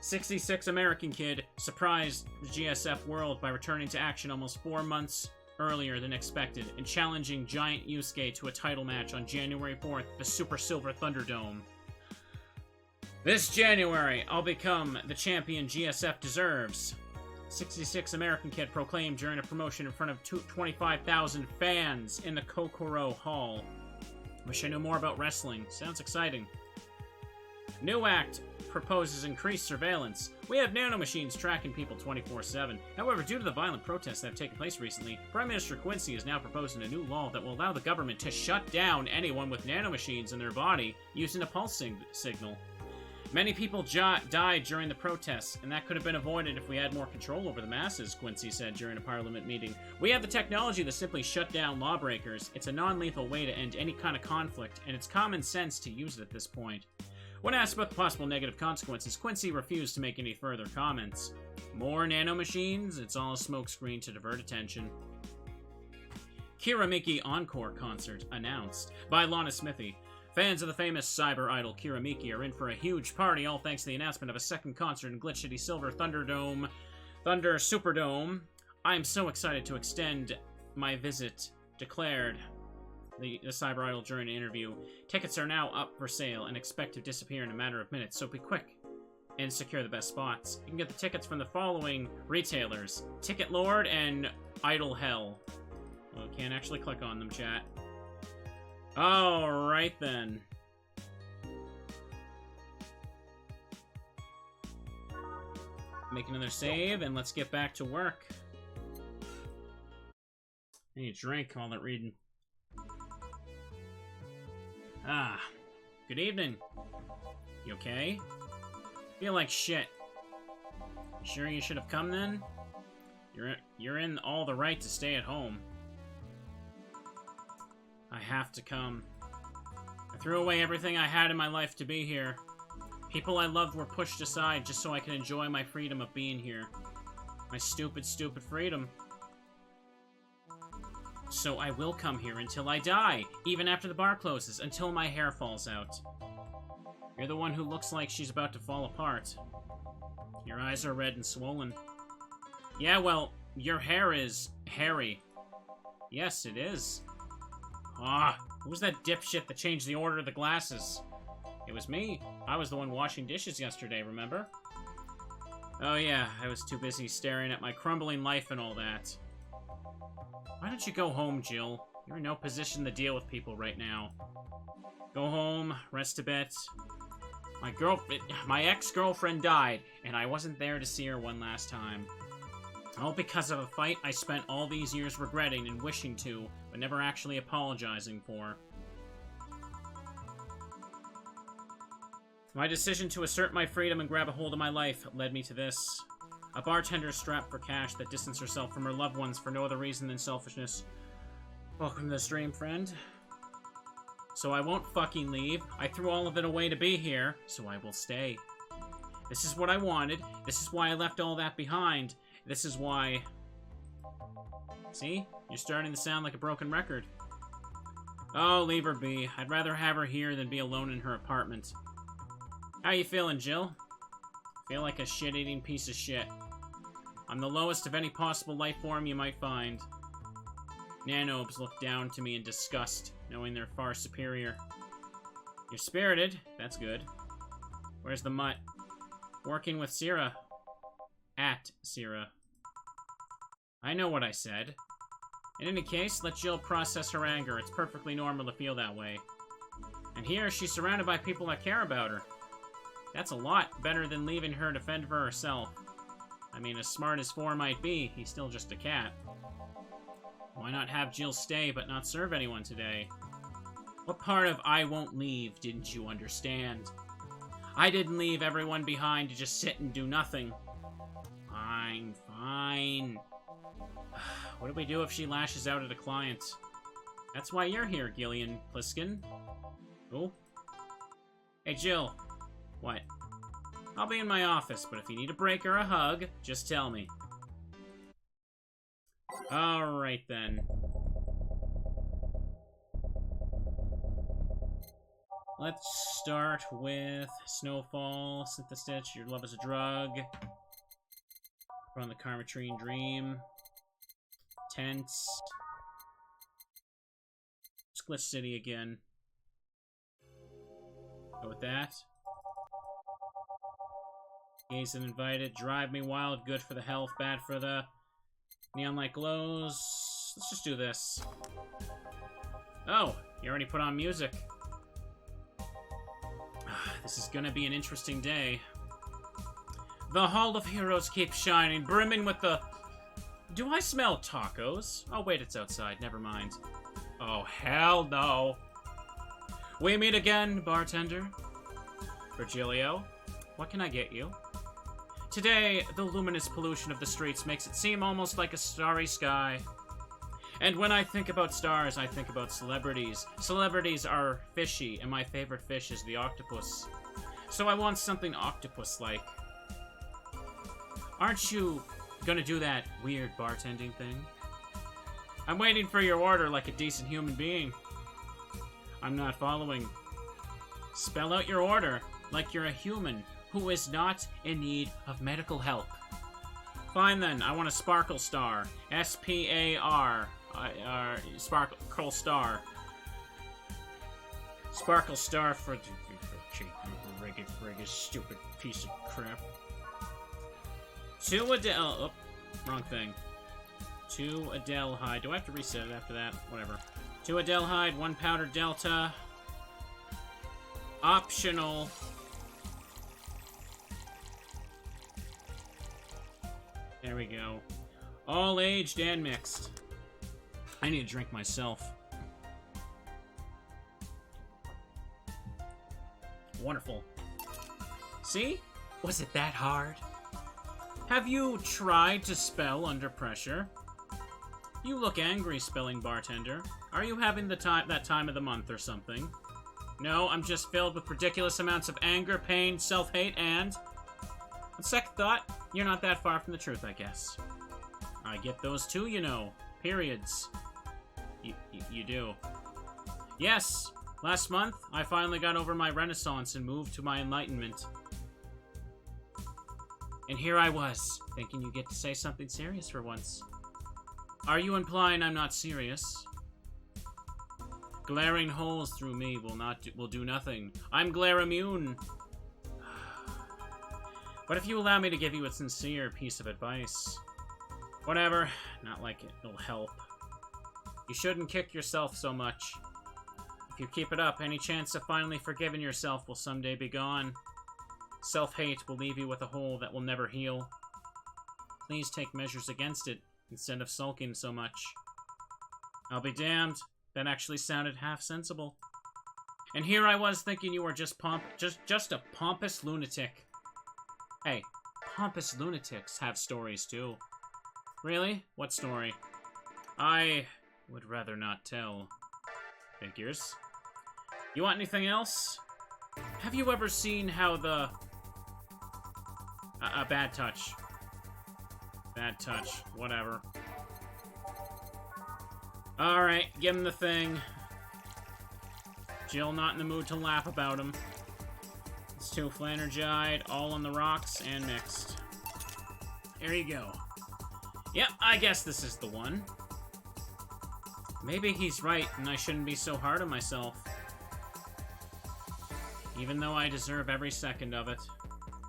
66 American Kid surprised the GSF world by returning to action almost 4 months earlier than expected and challenging Giant Yusuke to a title match on January 4th at the Super Silver Thunderdome. This January, I'll become the champion GSF deserves. 66 American Kid proclaimed during a promotion in front of 25,000 fans in the Kokoro Hall. Wish I knew more about wrestling. Sounds exciting. New act proposes increased surveillance. We have nanomachines tracking people 24/7. However, due to the violent protests that have taken place recently, Prime Minister Quincy is now proposing a new law that will allow the government to shut down anyone with nanomachines in their body using a pulse signal. Many people died during the protests, and that could have been avoided if we had more control over the masses, Quincy said during a parliament meeting. We have the technology to simply shut down lawbreakers. It's a non-lethal way to end any kind of conflict, and it's common sense to use it at this point. When asked about the possible negative consequences, Quincy refused to make any further comments. More nanomachines? It's all a smokescreen to divert attention. Kiramiki Encore Concert announced by Lana Smithy. Fans of the famous cyber idol Kiramiki are in for a huge party, all thanks to the announcement of a second concert in Glitch City Silver Thunder Superdome. I am so excited to extend my visit, declared the cyber idol during an interview. Tickets are now up for sale and expect to disappear in a matter of minutes, so be quick and secure the best spots. You can get the tickets from the following retailers: Ticket Lord and Idol Hell. Well, can't actually click on them, chat. Alright then. Make another save, and let's get back to work. I need a drink while they're reading. Ah, good evening. You okay? Feel like shit. You sure you should have come then? You're in all the right to stay at home. I have to come. I threw away everything I had in my life to be here. People I loved were pushed aside just so I could enjoy my freedom of being here. My stupid, stupid freedom. So I will come here until I die, even after the bar closes, until my hair falls out. You're the one who looks like she's about to fall apart. Your eyes are red and swollen. Yeah, well, your hair is hairy. Yes, it is. Ah, who's that dipshit that changed the order of the glasses? It was me. I was the one washing dishes yesterday, remember? Oh yeah, I was too busy staring at my crumbling life and all that. Why don't you go home, Jill? You're in no position to deal with people right now. Go home, rest a bit. My ex-girlfriend died, and I wasn't there to see her one last time. All because of a fight I spent all these years regretting and wishing to, but never actually apologizing for. My decision to assert my freedom and grab a hold of my life led me to this. A bartender strapped for cash that distanced herself from her loved ones for no other reason than selfishness. Welcome to the stream, friend. So I won't fucking leave. I threw all of it away to be here, so I will stay. This is what I wanted. This is why I left all that behind. This is why... See? You're starting to sound like a broken record. Oh, leave her be. I'd rather have her here than be alone in her apartment. How you feeling, Jill? Feel like a shit-eating piece of shit. I'm the lowest of any possible life form you might find. Nanobes look down to me in disgust, knowing they're far superior. You're spirited. That's good. Where's the mutt? Working with Sierra. At Sierra. I know what I said. In any case, let Jill process her anger. It's perfectly normal to feel that way. And here, she's surrounded by people that care about her. That's a lot better than leaving her to fend for herself. I mean, as smart as 4 might be, he's still just a cat. Why not have Jill stay but not serve anyone today? What part of I won't leave didn't you understand? I didn't leave everyone behind to just sit and do nothing. Fine, fine. What do we do if she lashes out at a client? That's why you're here, Gillian Pliskin. Oh? Hey, Jill. What? I'll be in my office, but if you need a break or a hug, just tell me. Alright then. Let's start with Snowfall, Synthestitch, Your Love is a Drug. Run the Karmatrine Dream. Tense. Glitch City again. Go with that. Gaze and Invited. Drive Me Wild. Good for the health. Bad for the Neon Light Glows. Let's just do this. Oh, you already put on music. This is gonna be an interesting day. The Hall of Heroes keeps shining, brimming with the... Do I smell tacos? Oh, wait, it's outside. Never mind. Oh, hell no. We meet again, bartender. Virgilio, what can I get you? Today, the luminous pollution of the streets makes it seem almost like a starry sky. And when I think about stars, I think about celebrities. Celebrities are fishy, and my favorite fish is the octopus. So I want something octopus-like. Aren't you gonna do that weird bartending thing? I'm waiting for your order like a decent human being. I'm not following. Spell out your order like you're a human who is not in need of medical help. Fine then, I want a Sparkle Star. S-P-A-R. Sparkle Star. Sparkle Star for friggin' stupid piece of crap. To Adele. Oh, wrong thing. To Adelhyde. Do I have to reset it after that? Whatever. To Adelhyde, 1 powder delta. Optional. There we go. All aged and mixed. I need a drink myself. Wonderful. See? Was it that hard? Have you tried to spell under pressure? You look angry, spelling bartender. Are you having that time of the month or something? No, I'm just filled with ridiculous amounts of anger, pain, self-hate, and... On second thought, you're not that far from the truth, I guess. I get those too, you know. Periods. You do. Yes, last month, I finally got over my renaissance and moved to my enlightenment. And here I was, thinking you get to say something serious for once. Are you implying I'm not serious? Glaring holes through me will do nothing. I'm glare immune. But if you allow me to give you a sincere piece of advice... Whatever, not like it'll help. You shouldn't kick yourself so much. If you keep it up, any chance of finally forgiving yourself will someday be gone. Self-hate will leave you with a hole that will never heal. Please take measures against it, instead of sulking so much. I'll be damned. That actually sounded half sensible. And here I was thinking you were just a pompous lunatic. Hey, pompous lunatics have stories too. Really? What story? I would rather not tell. Figures. You want anything else? Have you ever seen how the... bad touch. Bad touch. Whatever. Alright, give him the thing. Jill not in the mood to laugh about him. It's 2 Flanergide, all on the rocks, and mixed. Here you go. Yep, I guess this is the one. Maybe he's right, and I shouldn't be so hard on myself. Even though I deserve every second of it.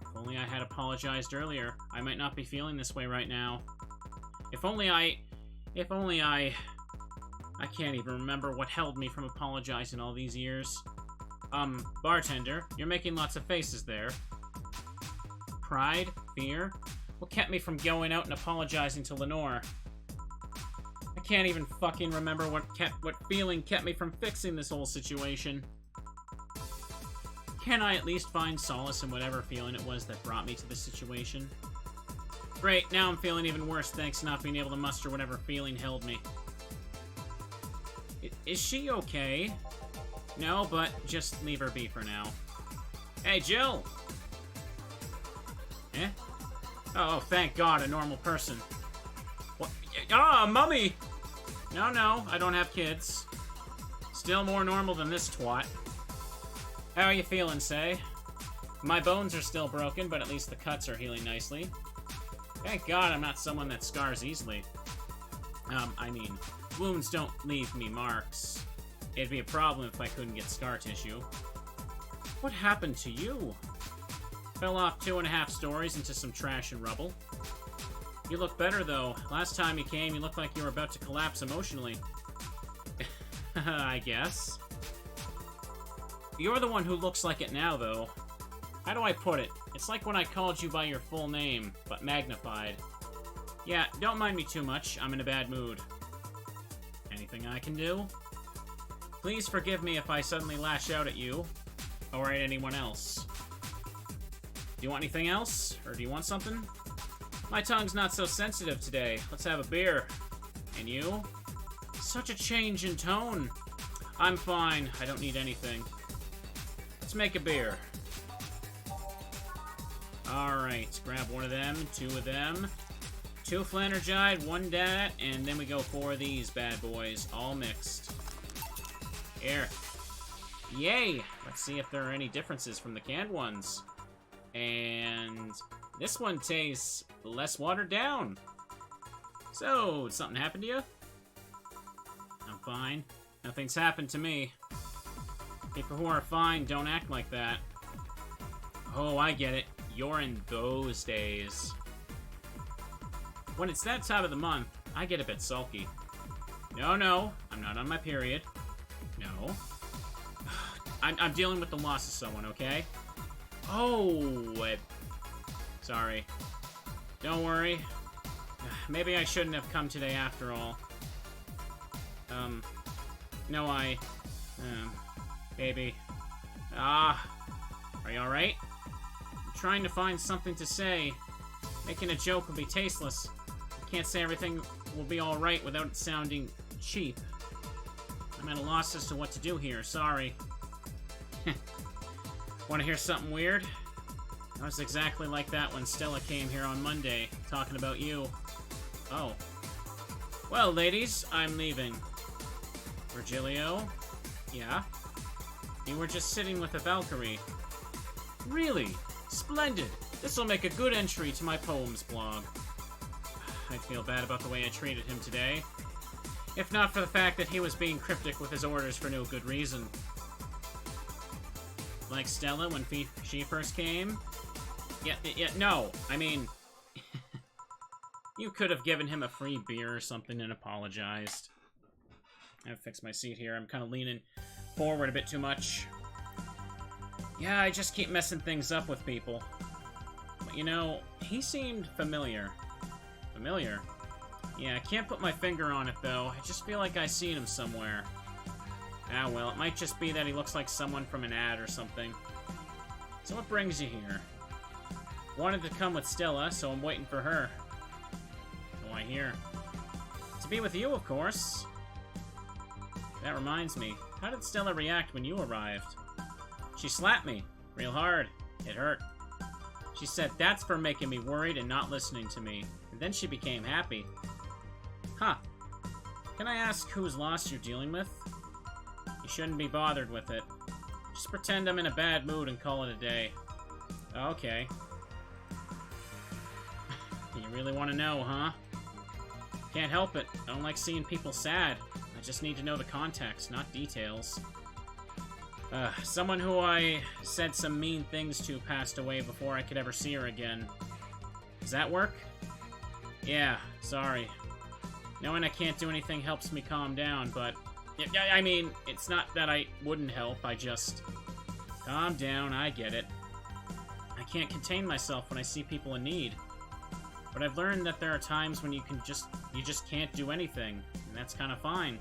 If only I had apologized earlier, I might not be feeling this way right now. If only I can't even remember what held me from apologizing all these years. Bartender, you're making lots of faces there. Pride? Fear? What kept me from going out and apologizing to Lenore? I can't even fucking remember what feeling kept me from fixing this whole situation. Can I at least find solace in whatever feeling it was that brought me to this situation? Great, now I'm feeling even worse thanks to not being able to muster whatever feeling held me. Is she okay? No, but just leave her be for now. Hey, Jill! Eh? Oh, thank God, a normal person. What? Ah, mummy! No, I don't have kids. Still more normal than this twat. How are you feeling, say? My bones are still broken, but at least the cuts are healing nicely. Thank God I'm not someone that scars easily. I mean, wounds don't leave me marks. It'd be a problem if I couldn't get scar tissue. What happened to you? Fell off 2.5 stories into some trash and rubble. You look better, though. Last time you came, you looked like you were about to collapse emotionally. I guess. You're the one who looks like it now, though. How do I put it? It's like when I called you by your full name, but magnified. Yeah, don't mind me too much. I'm in a bad mood. Anything I can do? Please forgive me if I suddenly lash out at you, or at anyone else. Do you want anything else? Or do you want something? My tongue's not so sensitive today. Let's have a beer. And you? Such a change in tone. I'm fine. I don't need anything. Let's make a beer. Alright, grab one of them, 2 of them. 2 Flannergide, 1 dat, and then we go 4 of these bad boys, all mixed. Here. Yay! Let's see if there are any differences from the canned ones. And this one tastes less watered down. So, something happened to you? I'm fine. Nothing's happened to me. People who are fine don't act like that. Oh, I get it. You're in those days. When it's that time of the month, I get a bit sulky. No, I'm not on my period. No. I'm dealing with the loss of someone, okay? Oh, sorry. Don't worry. Maybe I shouldn't have come today after all. No, baby. Are you alright? I'm trying to find something to say. Making a joke would be tasteless. I can't say everything will be alright without it sounding cheap. I'm at a loss as to what to do here, sorry. Want to hear something weird? I was exactly like that when Stella came here on Monday, talking about you. Oh. Well, ladies, I'm leaving. Virgilio? Yeah? You were just sitting with a Valkyrie. Really? Splendid! This'll make a good entry to my poems blog. I feel bad about the way I treated him today. If not for the fact that he was being cryptic with his orders for no good reason. Like Stella when she first came? Yeah, no. I mean... you could have given him a free beer or something and apologized. I have to fix my seat here. I'm kind of leaning forward a bit too much. Yeah, I just keep messing things up with people. But you know, he seemed familiar. Familiar? Yeah, I can't put my finger on it though. I just feel like I've seen him somewhere. Ah, well, it might just be that he looks like someone from an ad or something. So what brings you here? Wanted to come with Stella, so I'm waiting for her. So I hear. To be with you, of course. That reminds me. How did Stella react when you arrived? She slapped me. Real hard. It hurt. She said that's for making me worried and not listening to me. And then she became happy. Huh. Can I ask whose loss you're dealing with? You shouldn't be bothered with it. Just pretend I'm in a bad mood and call it a day. Okay. You really want to know, huh? Can't help it. I don't like seeing people sad. I just need to know the context, not details. Someone who I said some mean things to passed away before I could ever see her again. Does that work? Yeah, sorry. Knowing I can't do anything helps me calm down, but... I mean, it's not that I wouldn't help, I just... Calm down, I get it. I can't contain myself when I see people in need. But I've learned that there are times when you just can't do anything, and that's kind of fine.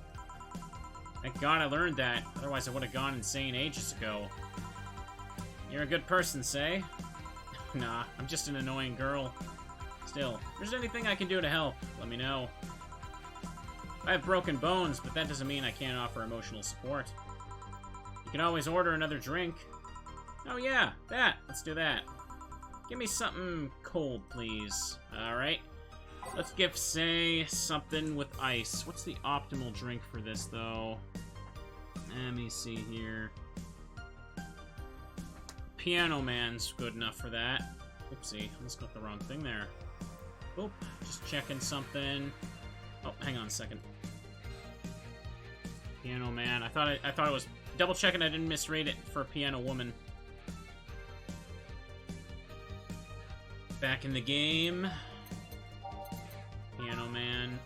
Thank God I learned that, otherwise I would have gone insane ages ago. You're a good person, say? Nah, I'm just an annoying girl. Still, if there's anything I can do to help, let me know. I have broken bones, but that doesn't mean I can't offer emotional support. You can always order another drink. Oh yeah, that. Let's do that. Give me something cold, please. Alright. Let's give, say, something with ice. What's the optimal drink for this, though? Let me see here. Piano Man's good enough for that. Oopsie, almost got the wrong thing there. Oop, just checking something. Oh, hang on a second. Piano Man. I thought it was double checking. I didn't misread it for Piano Woman. Back in the game. Piano Man.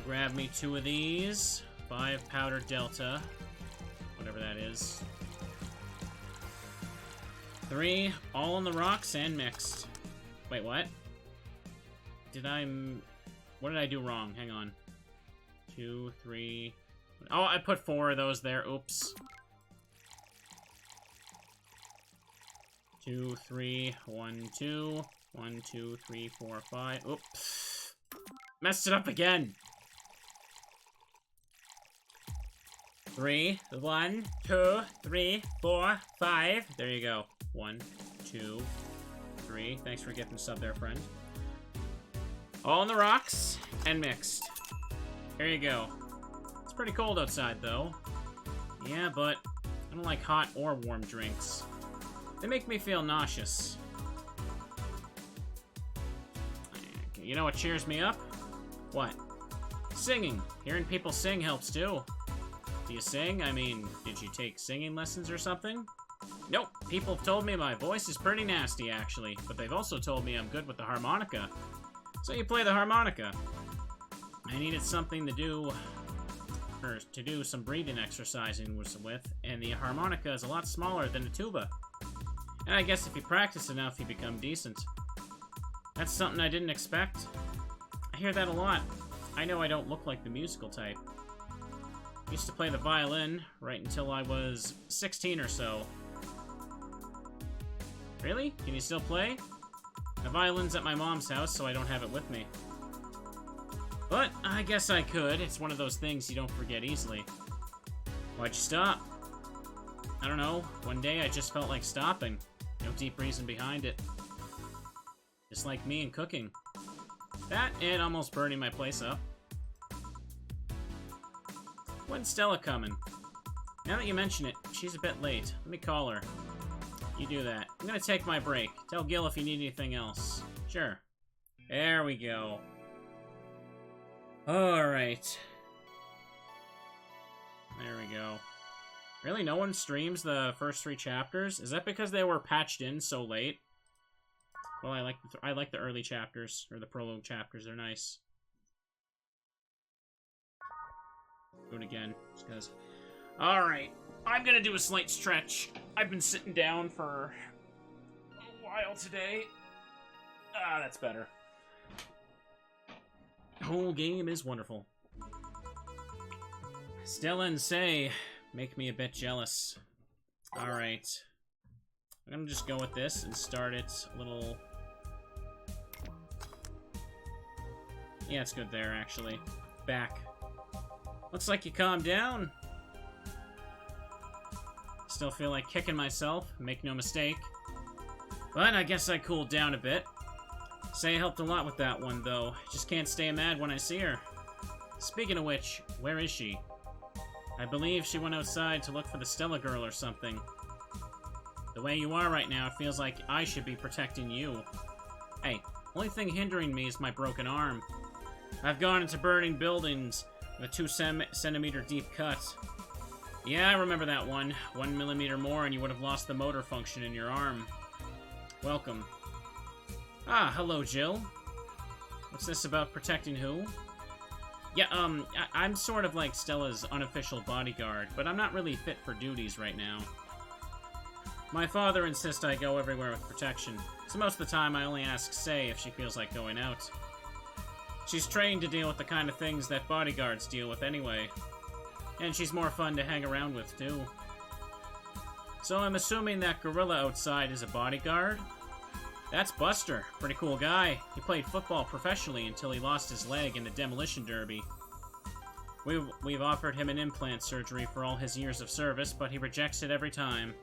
Grab me 2 of these. 5 powder delta. Whatever that is. 3, all on the rocks and mixed. Wait, what? What did I do wrong? Hang on. 2, 3... Oh, I put 4 of those there. Oops. 2, 3, 1, 2. 1, 2, 3, 4, 5. Oops. Messed it up again. 3, 1, 2, 3, 4, 5. There you go. 1, 2, 3. Thanks for getting sub there, friend. All on the rocks and mixed. There you go. It's pretty cold outside, though. Yeah, but I don't like hot or warm drinks. They make me feel nauseous. You know what cheers me up? What? Singing. Hearing people sing helps, too. Do you sing? I mean, did you take singing lessons or something? Nope. People have told me my voice is pretty nasty, actually. But they've also told me I'm good with the harmonica. So you play the harmonica. I needed something to do... or to do some breathing exercising with, and the harmonica is a lot smaller than a tuba. And I guess if you practice enough, you become decent. That's something I didn't expect. I hear that a lot. I know I don't look like the musical type. Used to play the violin right until I was 16 or so. Really? Can you still play? The violin's at my mom's house, so I don't have it with me. But I guess I could. It's one of those things you don't forget easily. Why'd you stop? I don't know. One day I just felt like stopping. No deep reason behind it. Just like me and cooking. That and almost burning my place up. When's Stella coming? Now that you mention it, she's a bit late. Let me call her. You do that. I'm gonna take my break. Tell Gil if you need anything else. Sure. There we go. Alright. There we go. Really, no one streams the first 3 chapters? Is that because they were patched in so late? Well, I like the early chapters, or the prologue chapters. They're nice. Do it again, just because. Alright, I'm gonna do a slight stretch. I've been sitting down for a while today. Ah, that's better. The whole game is wonderful. Stella and Say make me a bit jealous. Alright. I'm gonna just go with this and start it a little... Yeah, it's good there, actually. Back. Looks like you calmed down. Still feel like kicking myself, make no mistake. But I guess I cooled down a bit. Say helped a lot with that one, though. Just can't stay mad when I see her. Speaking of which, where is she? I believe she went outside to look for the Stella girl or something. The way you are right now, it feels like I should be protecting you. Hey, only thing hindering me is my broken arm. I've gone into burning buildings with a 2-centimeter deep cut. Yeah, I remember that one. 1 millimeter more and you would have lost the motor function in your arm. Welcome. Ah, hello, Jill. What's this about protecting who? Yeah, I'm sort of like Stella's unofficial bodyguard, but I'm not really fit for duties right now. My father insists I go everywhere with protection, so most of the time I only ask Say if she feels like going out. She's trained to deal with the kind of things that bodyguards deal with anyway. And she's more fun to hang around with, too. So I'm assuming that gorilla outside is a bodyguard? That's Buster. Pretty cool guy. He played football professionally until he lost his leg in a demolition derby. We've offered him an implant surgery for all his years of service, but he rejects it every time.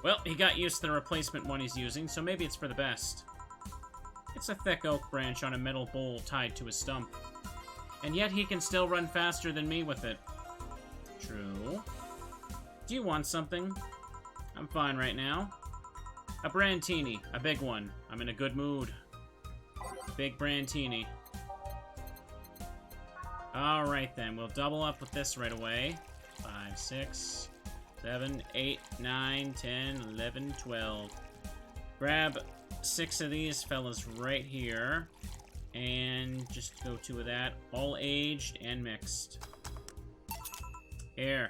Well, he got used to the replacement one he's using, so maybe it's for the best. It's a thick oak branch on a metal bowl tied to his stump. And yet he can still run faster than me with it. True. Do you want something? I'm fine right now. A brandtini, a big one. I'm in a good mood. Big brandtini. Alright then, we'll double up with this right away. 5, 6, 7, 8, 9, 10, 11, 12. Grab 6 of these fellas right here. And just go 2 of that. All aged and mixed. Here.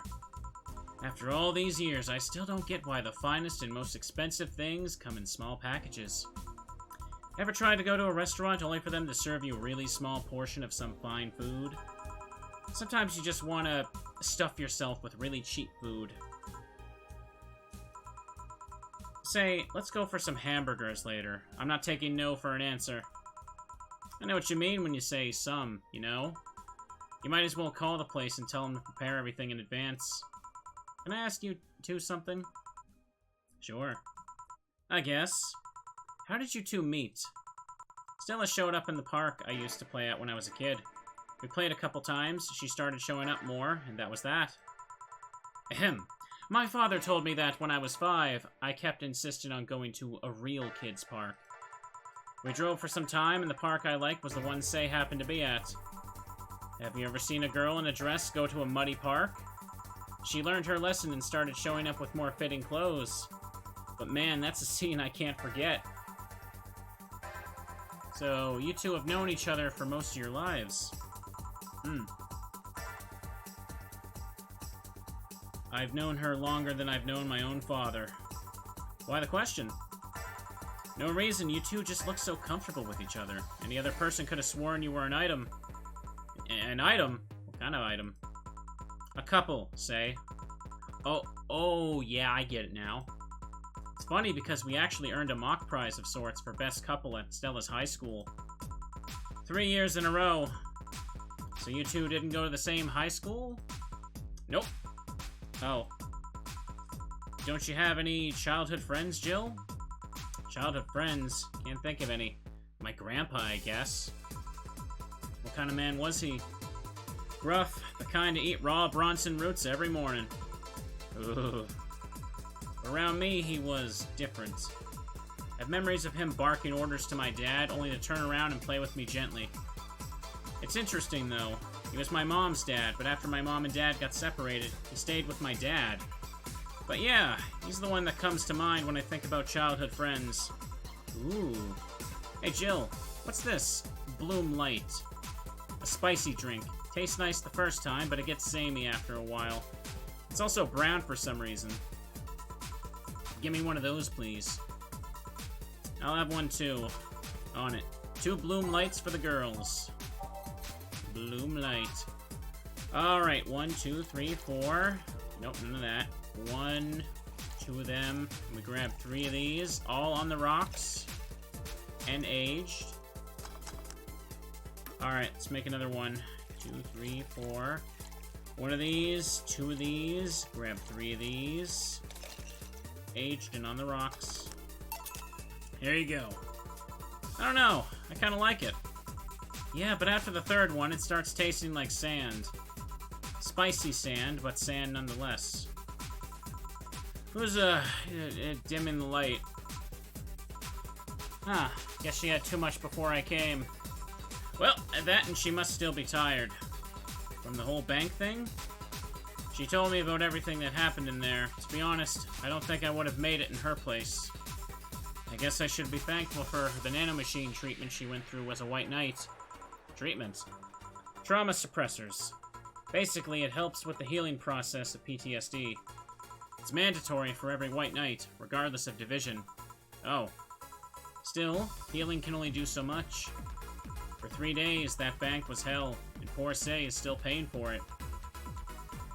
After all these years, I still don't get why the finest and most expensive things come in small packages. Ever tried to go to a restaurant only for them to serve you a really small portion of some fine food? Sometimes you just want to stuff yourself with really cheap food. Say, let's go for some hamburgers later. I'm not taking no for an answer. I know what you mean when you say some, you know? You might as well call the place and tell them to prepare everything in advance. Can I ask you two something? Sure. I guess. How did you two meet? Stella showed up in the park I used to play at when I was a kid. We played a couple times, she started showing up more, and that was that. Ahem. My father told me that when I was 5, I kept insisting on going to a real kids' park. We drove for some time, and the park I liked was the one Say happened to be at. Have you ever seen a girl in a dress go to a muddy park? She learned her lesson and started showing up with more fitting clothes. But man, that's a scene I can't forget. So, you two have known each other for most of your lives. I've known her longer than I've known my own father. Why the question? No reason, you two just look so comfortable with each other. Any other person could have sworn you were an item. An item? What kind of item? A couple, Say. Oh, yeah, I get it now. It's funny because we actually earned a mock prize of sorts for best couple at Stella's high school. 3 years in a row. So you two didn't go to the same high school? Nope. Oh. Don't you have any childhood friends, Jill? Childhood friends? Can't think of any. My grandpa, I guess. What kind of man was he? Gruff, the kind to eat raw Bronson roots every morning. Ugh. Around me, he was different. I have memories of him barking orders to my dad, only to turn around and play with me gently. It's interesting, though. He was my mom's dad, but after my mom and dad got separated, he stayed with my dad. But yeah, he's the one that comes to mind when I think about childhood friends. Ooh. Hey, Jill, what's this? Bloom Light. A spicy drink. Tastes nice the first time, but it gets samey after a while. It's also brown for some reason. Give me one of those, please. I'll have one, too. On it. 2 Bloom Lights for the girls. Bloom Light. Alright, 1, 2, 3, 4. Nope, none of that. 1, 2 of them. We grab 3 of these. All on the rocks. And aged. Alright, let's make another one. 2, 3, 4. 1 of these. 2 of these. Grab 3 of these. Aged and on the rocks. Here you go. I don't know. I kind of like it. Yeah, but after the 3rd one, it starts tasting like sand. Spicy sand, but sand nonetheless. Who's, dimming the light? Huh. Guess she had too much before I came. Well, that and she must still be tired. From the whole bank thing? She told me about everything that happened in there. To be honest, I don't think I would have made it in her place. I guess I should be thankful for the nanomachine treatment she went through as a White Knight. Treatment? Trauma suppressors. Basically, it helps with the healing process of PTSD. It's mandatory for every White Knight, regardless of division. Oh. Still, healing can only do so much. For 3 days, that bank was hell, and poor Say is still paying for it.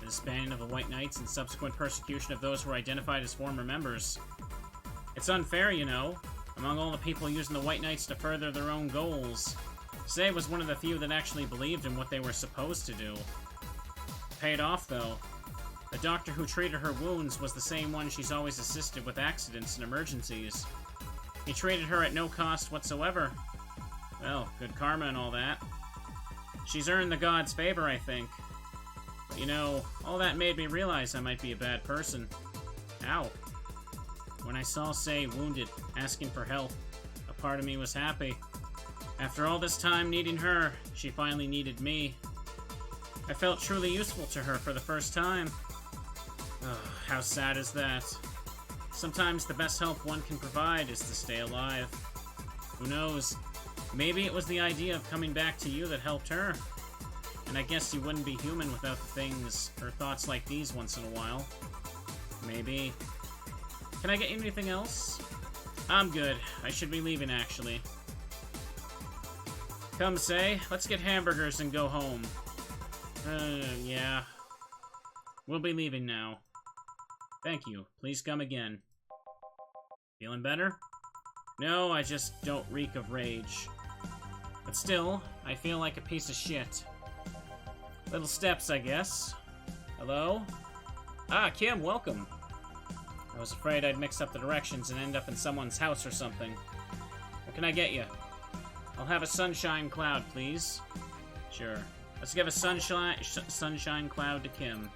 The disbanding of the White Knights and subsequent persecution of those who were identified as former members. It's unfair, you know, among all the people using the White Knights to further their own goals. Say was one of the few that actually believed in what they were supposed to do. Paid off, though. The doctor who treated her wounds was the same one she's always assisted with accidents and emergencies. He treated her at no cost whatsoever. Well, good karma and all that. She's earned the god's favor, I think. But you know, all that made me realize I might be a bad person. Ow. When I saw Sei wounded, asking for help, a part of me was happy. After all this time needing her, she finally needed me. I felt truly useful to her for the first time. Oh, how sad is that? Sometimes the best help one can provide is to stay alive. Who knows? Maybe it was the idea of coming back to you that helped her. And I guess you wouldn't be human without the things or thoughts like these once in a while. Maybe. Can I get you anything else? I'm good. I should be leaving, actually. Come, Sei. Let's get hamburgers and go home. Yeah. We'll be leaving now. Thank you. Please come again. Feeling better? No, I just don't reek of rage. But still, I feel like a piece of shit. Little steps, I guess. Hello? Ah, Kim, welcome. I was afraid I'd mix up the directions and end up in someone's house or something. What can I get you? I'll have a sunshine cloud, please. Sure. Let's give a sunshine cloud to Kim.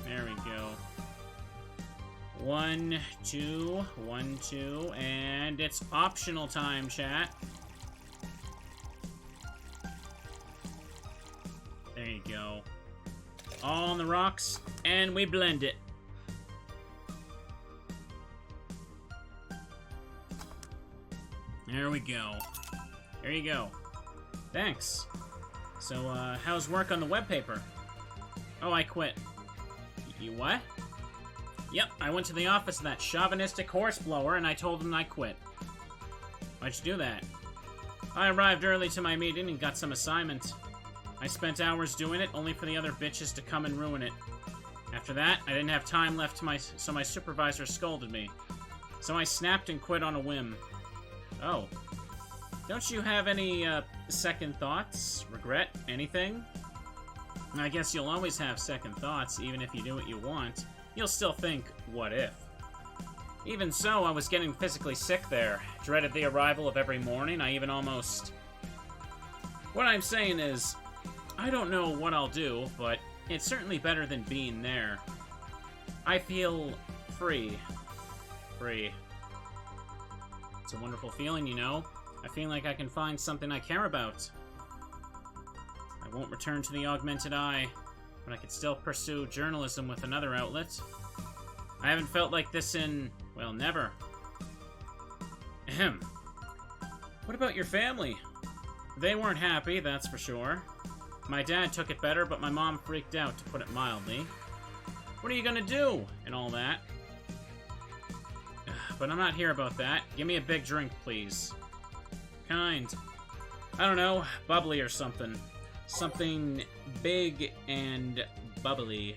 There we go. 1, 2, 1, 2, and it's optional time, chat. There you go. All on the rocks, and we blend it. There we go. There you go. Thanks. So, how's work on the webpaper? Oh, I quit. You what? Yep, I went to the office of that chauvinistic horseblower and I told him I quit. Why'd you do that? I arrived early to my meeting and got some assignment. I spent hours doing it, only for the other bitches to come and ruin it. After that, I didn't have time left so my supervisor scolded me. So I snapped and quit on a whim. Oh. Don't you have any, second thoughts? Regret? Anything? I guess you'll always have second thoughts, even if you do what you want. You'll still think, what if? Even so, I was getting physically sick there. Dreaded the arrival of every morning. I even almost... What I'm saying is, I don't know what I'll do, but it's certainly better than being there. I feel free. Free. It's a wonderful feeling, you know? I feel like I can find something I care about. I won't return to the augmented eye, but I could still pursue journalism with another outlet. I haven't felt like this in, well, never. Ahem. What about your family? They weren't happy, that's for sure. My dad took it better, but my mom freaked out, to put it mildly. What are you gonna do? And all that. But I'm not here about that. Give me a big drink, please. Kind. I don't know, bubbly or something. Something big and bubbly.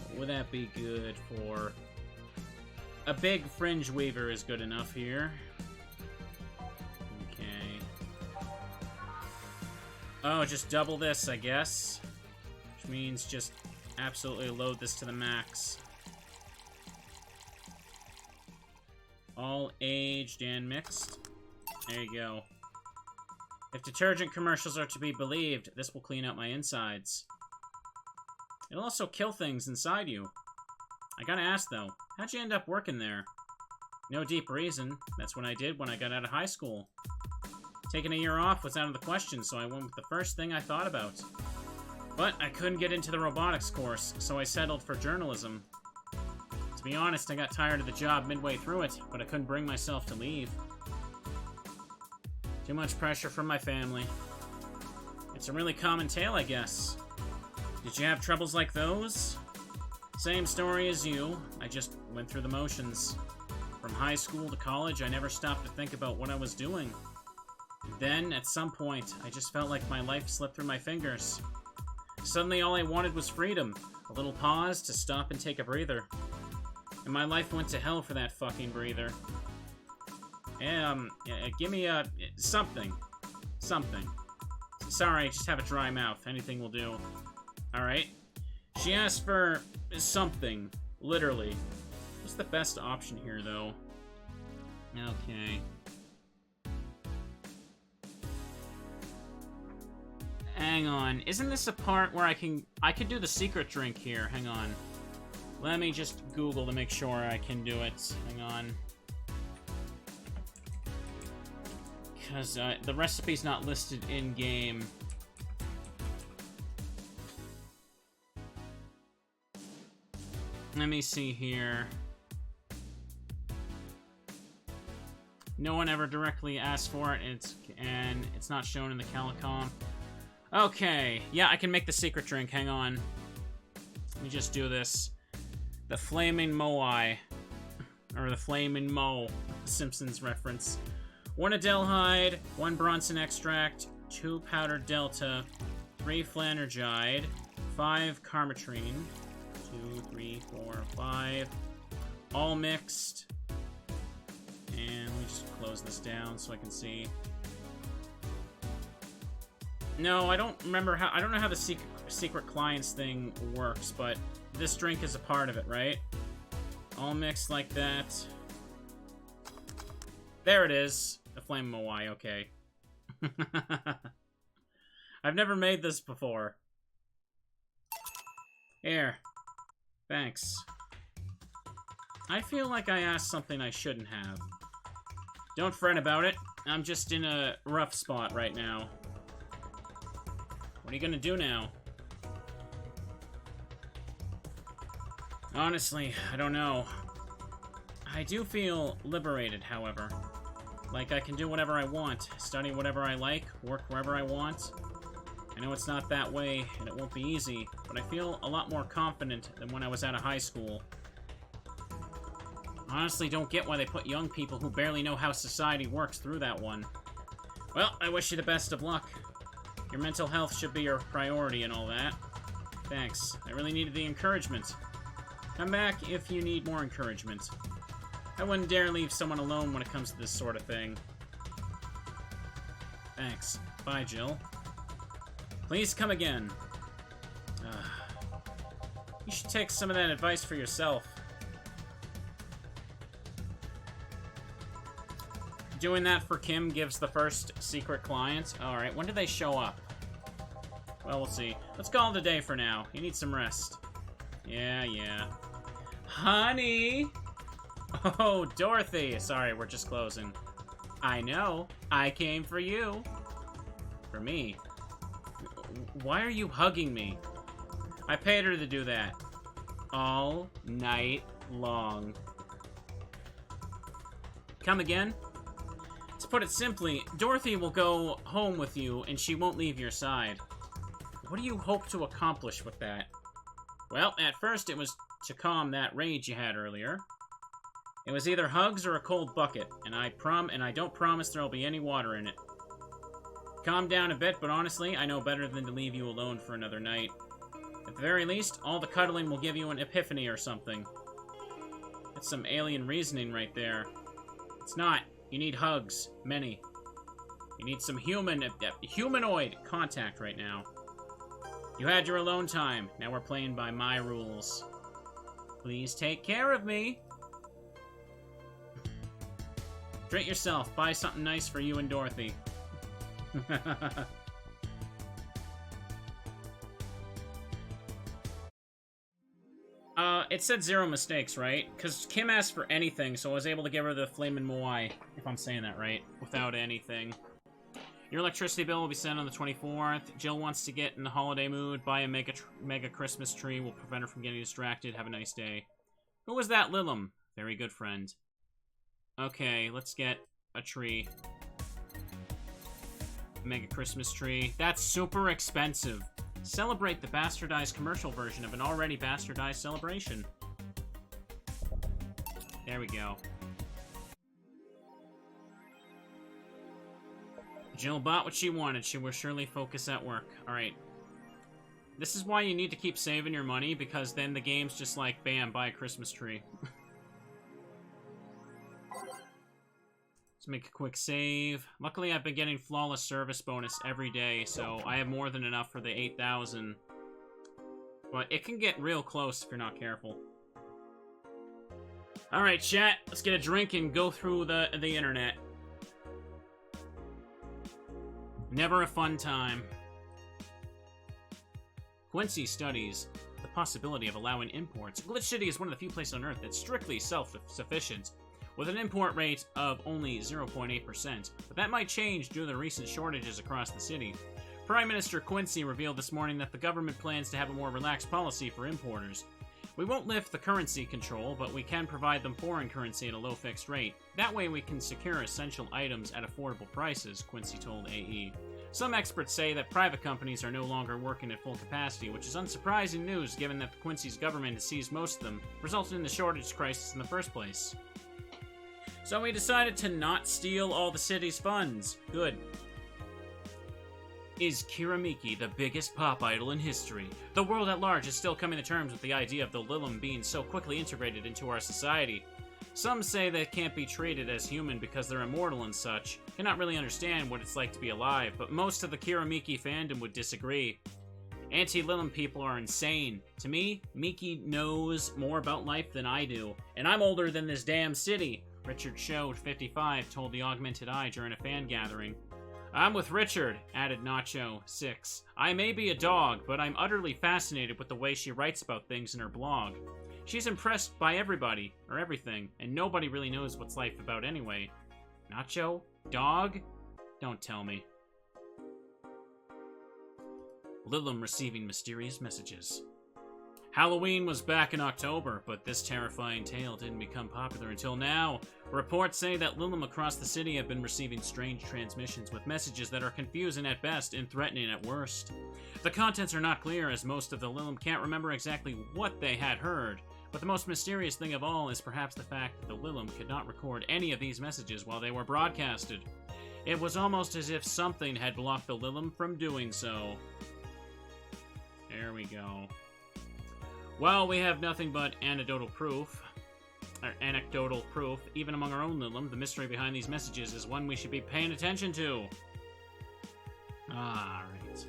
What would that be good for? A big fringe weaver is good enough here. Okay. Oh, just double this, I guess. Which means just absolutely load this to the max. All aged and mixed. There you go. If detergent commercials are to be believed, this will clean out my insides. It'll also kill things inside you. I gotta ask, though, how'd you end up working there? No deep reason. That's what I did when I got out of high school. Taking a year off was out of the question, so I went with the first thing I thought about. But I couldn't get into the robotics course, so I settled for journalism. To be honest, I got tired of the job midway through it, but I couldn't bring myself to leave. Too much pressure from my family. It's a really common tale, I guess. Did you have troubles like those? Same story as you. I just went through the motions. From high school to college, I never stopped to think about what I was doing. Then, at some point, I just felt like my life slipped through my fingers. Suddenly, all I wanted was freedom. A little pause to stop and take a breather. And my life went to hell for that fucking breather. Give me something. Something. Sorry, I just have a dry mouth. Anything will do. Alright. She asked for something, literally. What's the best option here, though? Okay. Hang on. Isn't this a part where I could do the secret drink here? Hang on. Let me just Google to make sure I can do it. Hang on. Because the recipe's not listed in-game. Let me see here. No one ever directly asked for it, and it's not shown in the Calicom. Okay, yeah, I can make the secret drink. Hang on. Let me just do this. The Flaming Moai. Or the Flaming Mo. Simpsons reference. 1 Adelhyde, 1 Bronson extract, 2 powdered Delta, 3 Flanergide, 5 Carmetrine, 2, 3, 4, 5, all mixed. And let me just close this down so I can see. No, I don't remember how. I don't know how the secret clients thing works, but this drink is a part of it, right? All mixed like that. There it is. The Flame Moai, okay. I've never made this before. Here. Thanks. I feel like I asked something I shouldn't have. Don't fret about it. I'm just in a rough spot right now. What are you gonna do now? Honestly, I don't know. I do feel liberated, however. Like I can do whatever I want, study whatever I like, work wherever I want. I know it's not that way, and it won't be easy, but I feel a lot more confident than when I was out of high school. Honestly, don't get why they put young people who barely know how society works through that one. Well, I wish you the best of luck. Your mental health should be your priority and all that. Thanks. I really needed the encouragement. Come back if you need more encouragement. I wouldn't dare leave someone alone when it comes to this sort of thing. Thanks. Bye, Jill. Please come again. You should take some of that advice for yourself. Doing that for Kim gives the first secret client. Alright, when do they show up? Well, we'll see. Let's call it a day for now. You need some rest. Yeah. Honey! Oh, Dorothy! Sorry, we're just closing. I know. I came for you. For me? Why are you hugging me? I paid her to do that. All night long. Come again? To put it simply, Dorothy will go home with you and she won't leave your side. What do you hope to accomplish with that? Well, at first it was to calm that rage you had earlier. It was either hugs or a cold bucket, and I don't promise there'll be any water in it. Calm down a bit, but honestly, I know better than to leave you alone for another night. At the very least, all the cuddling will give you an epiphany or something. That's some alien reasoning right there. It's not. You need hugs. Many. You need some humanoid contact right now. You had your alone time. Now we're playing by my rules. Please take care of me. Treat yourself. Buy something nice for you and Dorothy. It said 0 mistakes, right? Because Kim asked for anything, so I was able to give her the Flamin' Moai, if I'm saying that right, without anything. Your electricity bill will be sent on the 24th. Jill wants to get in the holiday mood. Buy a mega Christmas tree. Will prevent her from getting distracted. Have a nice day. Who was that, Lilum? Very good friend. Okay, let's get a tree. Mega Christmas tree. That's super expensive. Celebrate the bastardized commercial version of an already bastardized celebration. There we go. Jill bought what she wanted. She will surely focus at work. Alright. This is why you need to keep saving your money, because then the game's just like, bam, buy a Christmas tree. Let's make a quick save. Luckily, I've been getting flawless service bonus every day, so I have more than enough for the 8,000. But it can get real close if you're not careful. Alright, chat, let's get a drink and go through the internet. Never a fun time. Quincy studies the possibility of allowing imports. Glitch City is one of the few places on Earth that's strictly self-sufficient, with an import rate of only 0.8%, but that might change due to the recent shortages across the city. Prime Minister Quincy revealed this morning that the government plans to have a more relaxed policy for importers. We won't lift the currency control, but we can provide them foreign currency at a low fixed rate. That way we can secure essential items at affordable prices, Quincy told AE. Some experts say that private companies are no longer working at full capacity, which is unsurprising news given that Quincy's government has seized most of them, resulting in the shortage crisis in the first place. So we decided to not steal all the city's funds. Good. Is Kiramiki the biggest pop idol in history? The world at large is still coming to terms with the idea of the Lilim being so quickly integrated into our society. Some say they can't be treated as human because they're immortal and such, cannot really understand what it's like to be alive, but most of the Kiramiki fandom would disagree. Anti-Lilim people are insane. To me, Miki knows more about life than I do, and I'm older than this damn city, Richard Show, 55, told the Augmented Eye during a fan gathering. I'm with Richard, added Nacho, 6. I may be a dog, but I'm utterly fascinated with the way she writes about things in her blog. She's impressed by everybody, or everything, and nobody really knows what's life about anyway. Nacho? Dog? Don't tell me. Lilim receiving mysterious messages. Halloween was back in October, but this terrifying tale didn't become popular until now. Reports say that Lilim across the city have been receiving strange transmissions with messages that are confusing at best and threatening at worst. The contents are not clear, as most of the Lilim can't remember exactly what they had heard, but the most mysterious thing of all is perhaps the fact that the Lilim could not record any of these messages while they were broadcasted. It was almost as if something had blocked the Lilim from doing so. There we go. Well, we have nothing but anecdotal proof, even among our own Lilim. The mystery behind these messages is one we should be paying attention to. Alright.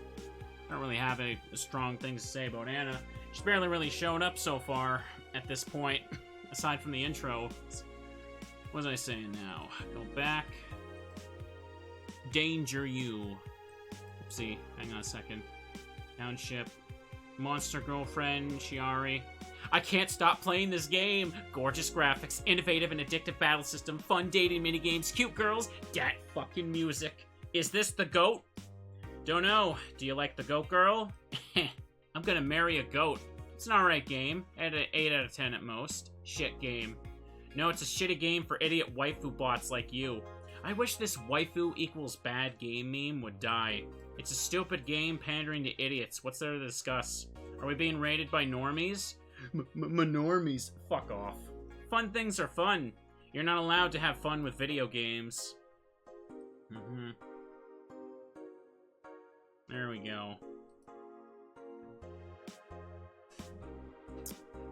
I don't really have any strong things to say about Anna. She's barely really shown up so far at this point, aside from the intro. What was I saying now? Go back. Danger you. Oopsie, hang on a second. Township. Monster Girlfriend, Chiari. I can't stop playing this game. Gorgeous graphics, innovative and addictive battle system, fun dating minigames, cute girls, that fucking music. Is this the GOAT? Don't know. Do you like the GOAT girl? I'm gonna marry a goat. It's an alright game. At an 8 out of 10 at most. Shit game. No, it's a shitty game for idiot waifu bots like you. I wish this waifu equals bad game meme would die. It's a stupid game pandering to idiots. What's there to discuss? Are we being raided by normies? Normies. Fuck off. Fun things are fun. You're not allowed to have fun with video games. There we go.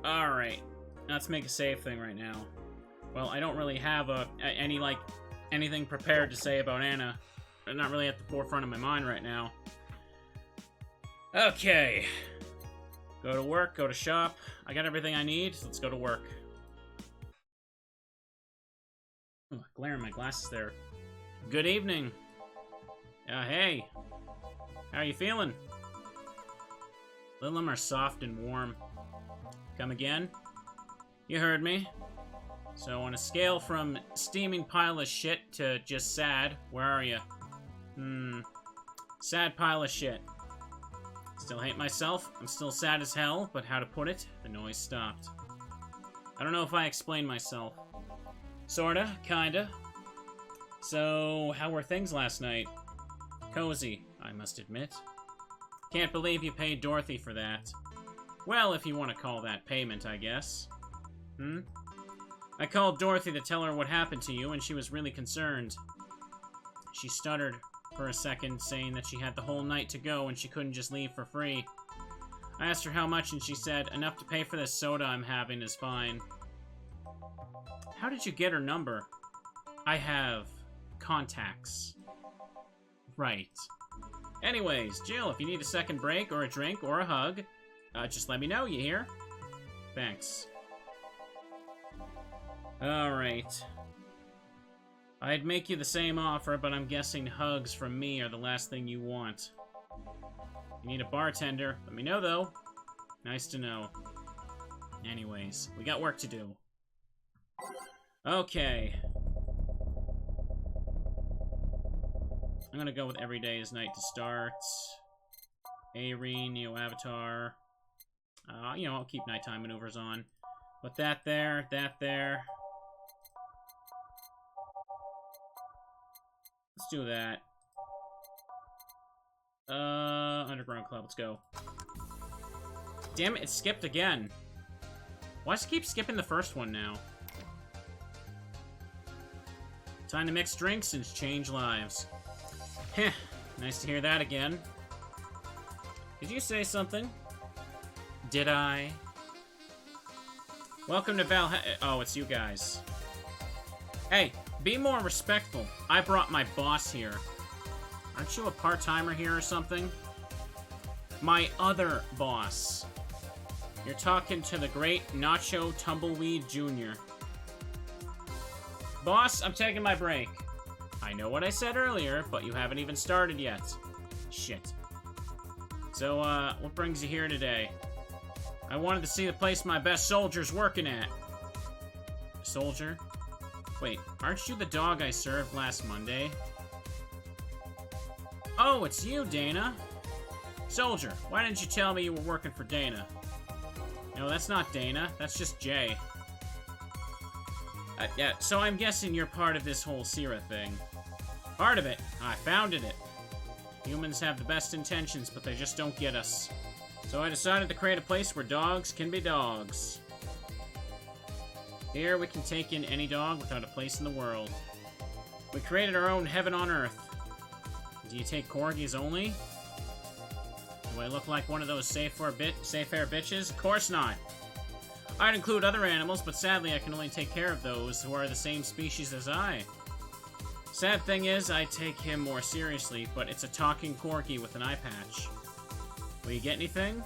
Alright. Let's make a save thing right now. Well, I don't really have anything prepared to say about Anna. They're not really at the forefront of my mind right now. Okay. Go to work, go to shop. I got everything I need, so let's go to work. Oh, glare in my glasses there. Good evening. Hey. How are you feeling? Lilim are soft and warm. Come again? You heard me. So on a scale from steaming pile of shit to just sad, where are you? Sad pile of shit. Still hate myself. I'm still sad as hell, but how to put it? The noise stopped. I don't know if I explained myself. Sorta, kinda. So, how were things last night? Cozy, I must admit. Can't believe you paid Dorothy for that. Well, if you want to call that payment, I guess. I called Dorothy to tell her what happened to you, and she was really concerned. She stuttered for a second, saying that she had the whole night to go and she couldn't just leave for free. I asked her how much, and she said, enough to pay for this soda I'm having is fine. How did you get her number? I have contacts. Right. Anyways, Jill, if you need a second break or a drink or a hug, Just let me know, you hear? Thanks. Alright. I'd make you the same offer, but I'm guessing hugs from me are the last thing you want. You need a bartender. Let me know, though. Nice to know. Anyways, we got work to do. Okay. I'm gonna go with Every Day is Night to start. Arene, Neo Avatar. You know, I'll keep nighttime maneuvers on. Put that there, that there. Let's do that. Underground Club, let's go. Damn it, it skipped again. Why does it keep skipping the first one now? Time to mix drinks and change lives. Heh, nice to hear that again. Did you say something? Did I? Welcome to Oh, it's you guys. Hey, be more respectful. I brought my boss here. Aren't you a part-timer here or something? My other boss. You're talking to the great Nacho Tumbleweed Jr. Boss, I'm taking my break. I know what I said earlier, but you haven't even started yet. Shit. So, what brings you here today? I wanted to see the place my best soldier's working at. Soldier? Wait, aren't you the dog I served last Monday? Oh, it's you, Dana. Soldier, why didn't you tell me you were working for Dana? No, that's not Dana. That's just Jay. Yeah, so I'm guessing you're part of this whole Sierra thing. Part of it. I founded it. Humans have the best intentions, but they just don't get us. So I decided to create a place where dogs can be dogs. Here we can take in any dog without a place in the world. We created our own heaven on earth. Do you take corgis only? Do I look like one of those safe-air bitches? Of course not. I'd include other animals, but sadly I can only take care of those who are the same species as I. Sad thing is, I take him more seriously, but it's a talking corgi with an eye patch. Will you get anything?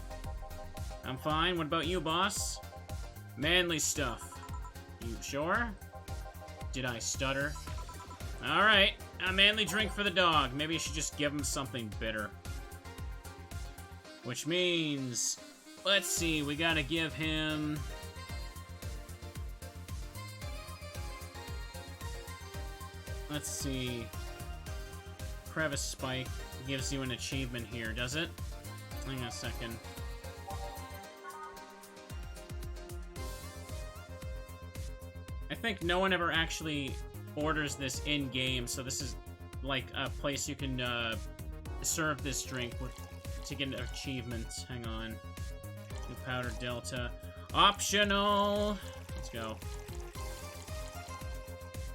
I'm fine. What about you, boss? Manly stuff. You sure? Did I stutter? Alright, a manly drink for the dog. Maybe you should just give him something bitter. Which means... Let's see, we gotta give him... Let's see... Crevice Spike gives you an achievement here, does it? Hang on a second. I think no one ever actually orders this in-game, so this is like a place you can serve this drink with to get an achievement. Hang on. Blue Powder Delta. Optional! Let's go.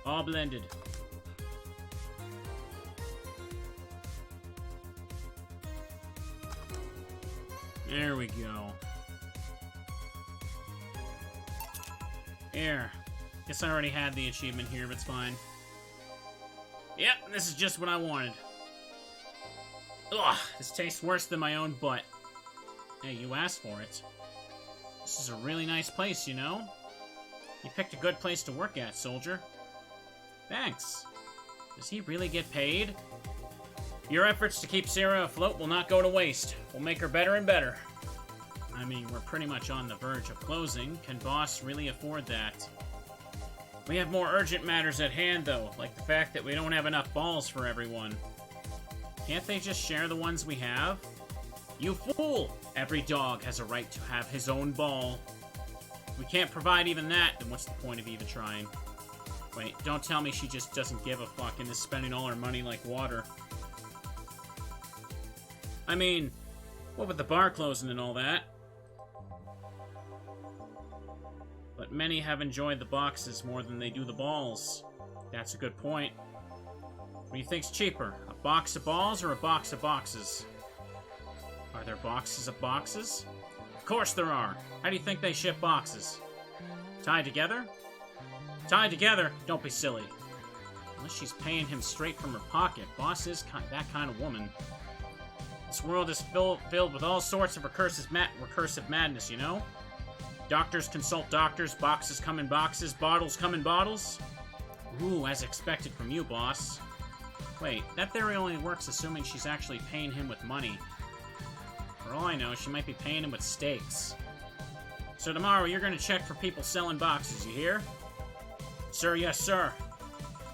All blended. There we go. Here. Guess I already had the achievement here, but it's fine. Yep, this is just what I wanted. Ugh, this tastes worse than my own butt. Hey, you asked for it. This is a really nice place, you know? You picked a good place to work at, soldier. Thanks. Does he really get paid? Your efforts to keep Sarah afloat will not go to waste. We'll make her better and better. I mean, we're pretty much on the verge of closing. Can boss really afford that? We have more urgent matters at hand, though, like the fact that we don't have enough balls for everyone. Can't they just share the ones we have? You fool! Every dog has a right to have his own ball. If we can't provide even that, then what's the point of even trying? Wait, don't tell me she just doesn't give a fuck and is spending all her money like water. I mean, what with the bar closing and all that? But many have enjoyed the boxes more than they do the balls. That's a good point. What do you think's cheaper? A box of balls or a box of boxes? Are there boxes of boxes? Of course there are. How do you think they ship boxes? Tied together? Tied together? Don't be silly. Unless she's paying him straight from her pocket. Boss is that kind of woman. This world is filled with all sorts of recursive madness, you know? Doctors consult doctors, boxes come in boxes, bottles come in bottles. Ooh, as expected from you, boss. Wait, that theory only works assuming she's actually paying him with money. For all I know, she might be paying him with steaks. So tomorrow, you're gonna check for people selling boxes, you hear? Sir, yes, sir.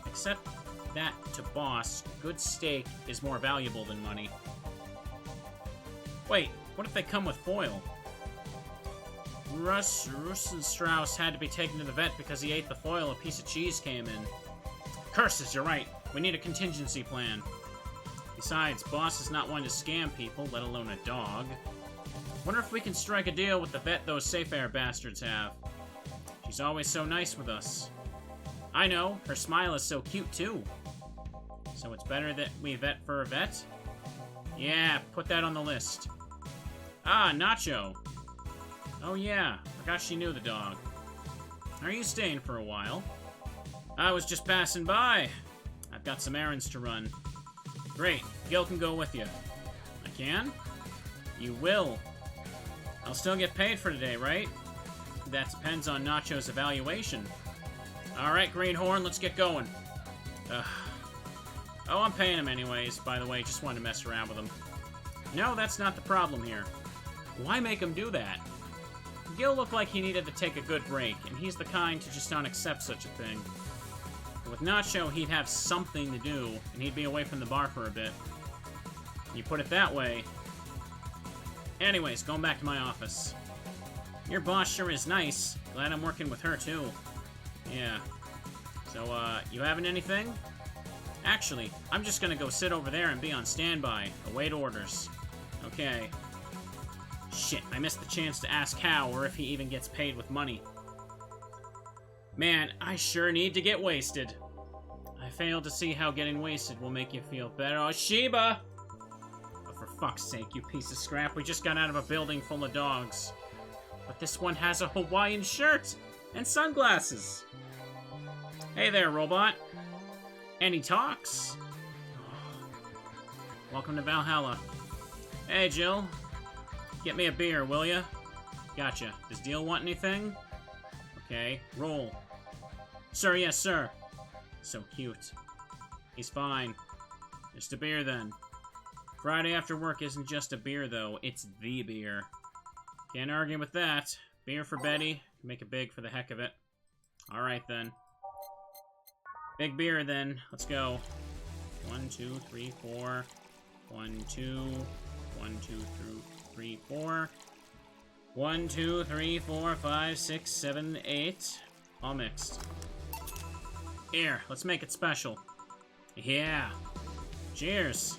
Except that, to boss, good steak is more valuable than money. Wait, what if they come with foil? Russ and Strauss had to be taken to the vet because he ate the foil a piece of cheese came in. Curses, you're right. We need a contingency plan. Besides, boss is not one to scam people, let alone a dog. Wonder if we can strike a deal with the vet those safe air bastards have. She's always so nice with us. I know, her smile is so cute too. So it's better that we vet for a vet? Yeah, put that on the list. Ah, Nacho. Oh yeah, forgot she knew the dog. Are you staying for a while? I was just passing by. I've got some errands to run. Great, Gil can go with you. I can? You will. I'll still get paid for today, right? That depends on Nacho's evaluation. Alright, Greenhorn, let's get going. Ugh. Oh, I'm paying him anyways, by the way, just wanted to mess around with him. No, that's not the problem here. Why make him do that? Gil looked like he needed to take a good break, and he's the kind to just not accept such a thing. But with Nacho, he'd have something to do, and he'd be away from the bar for a bit. You put it that way. Anyways, going back to my office. Your boss sure is nice. Glad I'm working with her, too. Yeah. So, you having anything? Actually, I'm just gonna go sit over there and be on standby. Await orders. Okay. Shit, I missed the chance to ask how or if he even gets paid with money. Man, I sure need to get wasted. I failed to see how getting wasted will make you feel better. Oh, Sheba! Oh, for fuck's sake, you piece of scrap. We just got out of a building full of dogs. But this one has a Hawaiian shirt and sunglasses. Hey there, robot. And he talks. Welcome to Valhalla. Hey, Jill. Get me a beer, will ya? Gotcha. Does Deal want anything? Okay, roll. Sir, yes, sir. So cute. He's fine. Just a beer, then. Friday after work isn't just a beer, though. It's the beer. Can't argue with that. Beer for Betty. Make it big for the heck of it. Alright, then. Big beer, then. Let's go. 1, 2, 3, 4. 1, 2. 1, 2, 3, 4. 1, 2, 3, 4, 5, 6, 7, 8. All mixed. Here, let's make it special. Yeah. Cheers.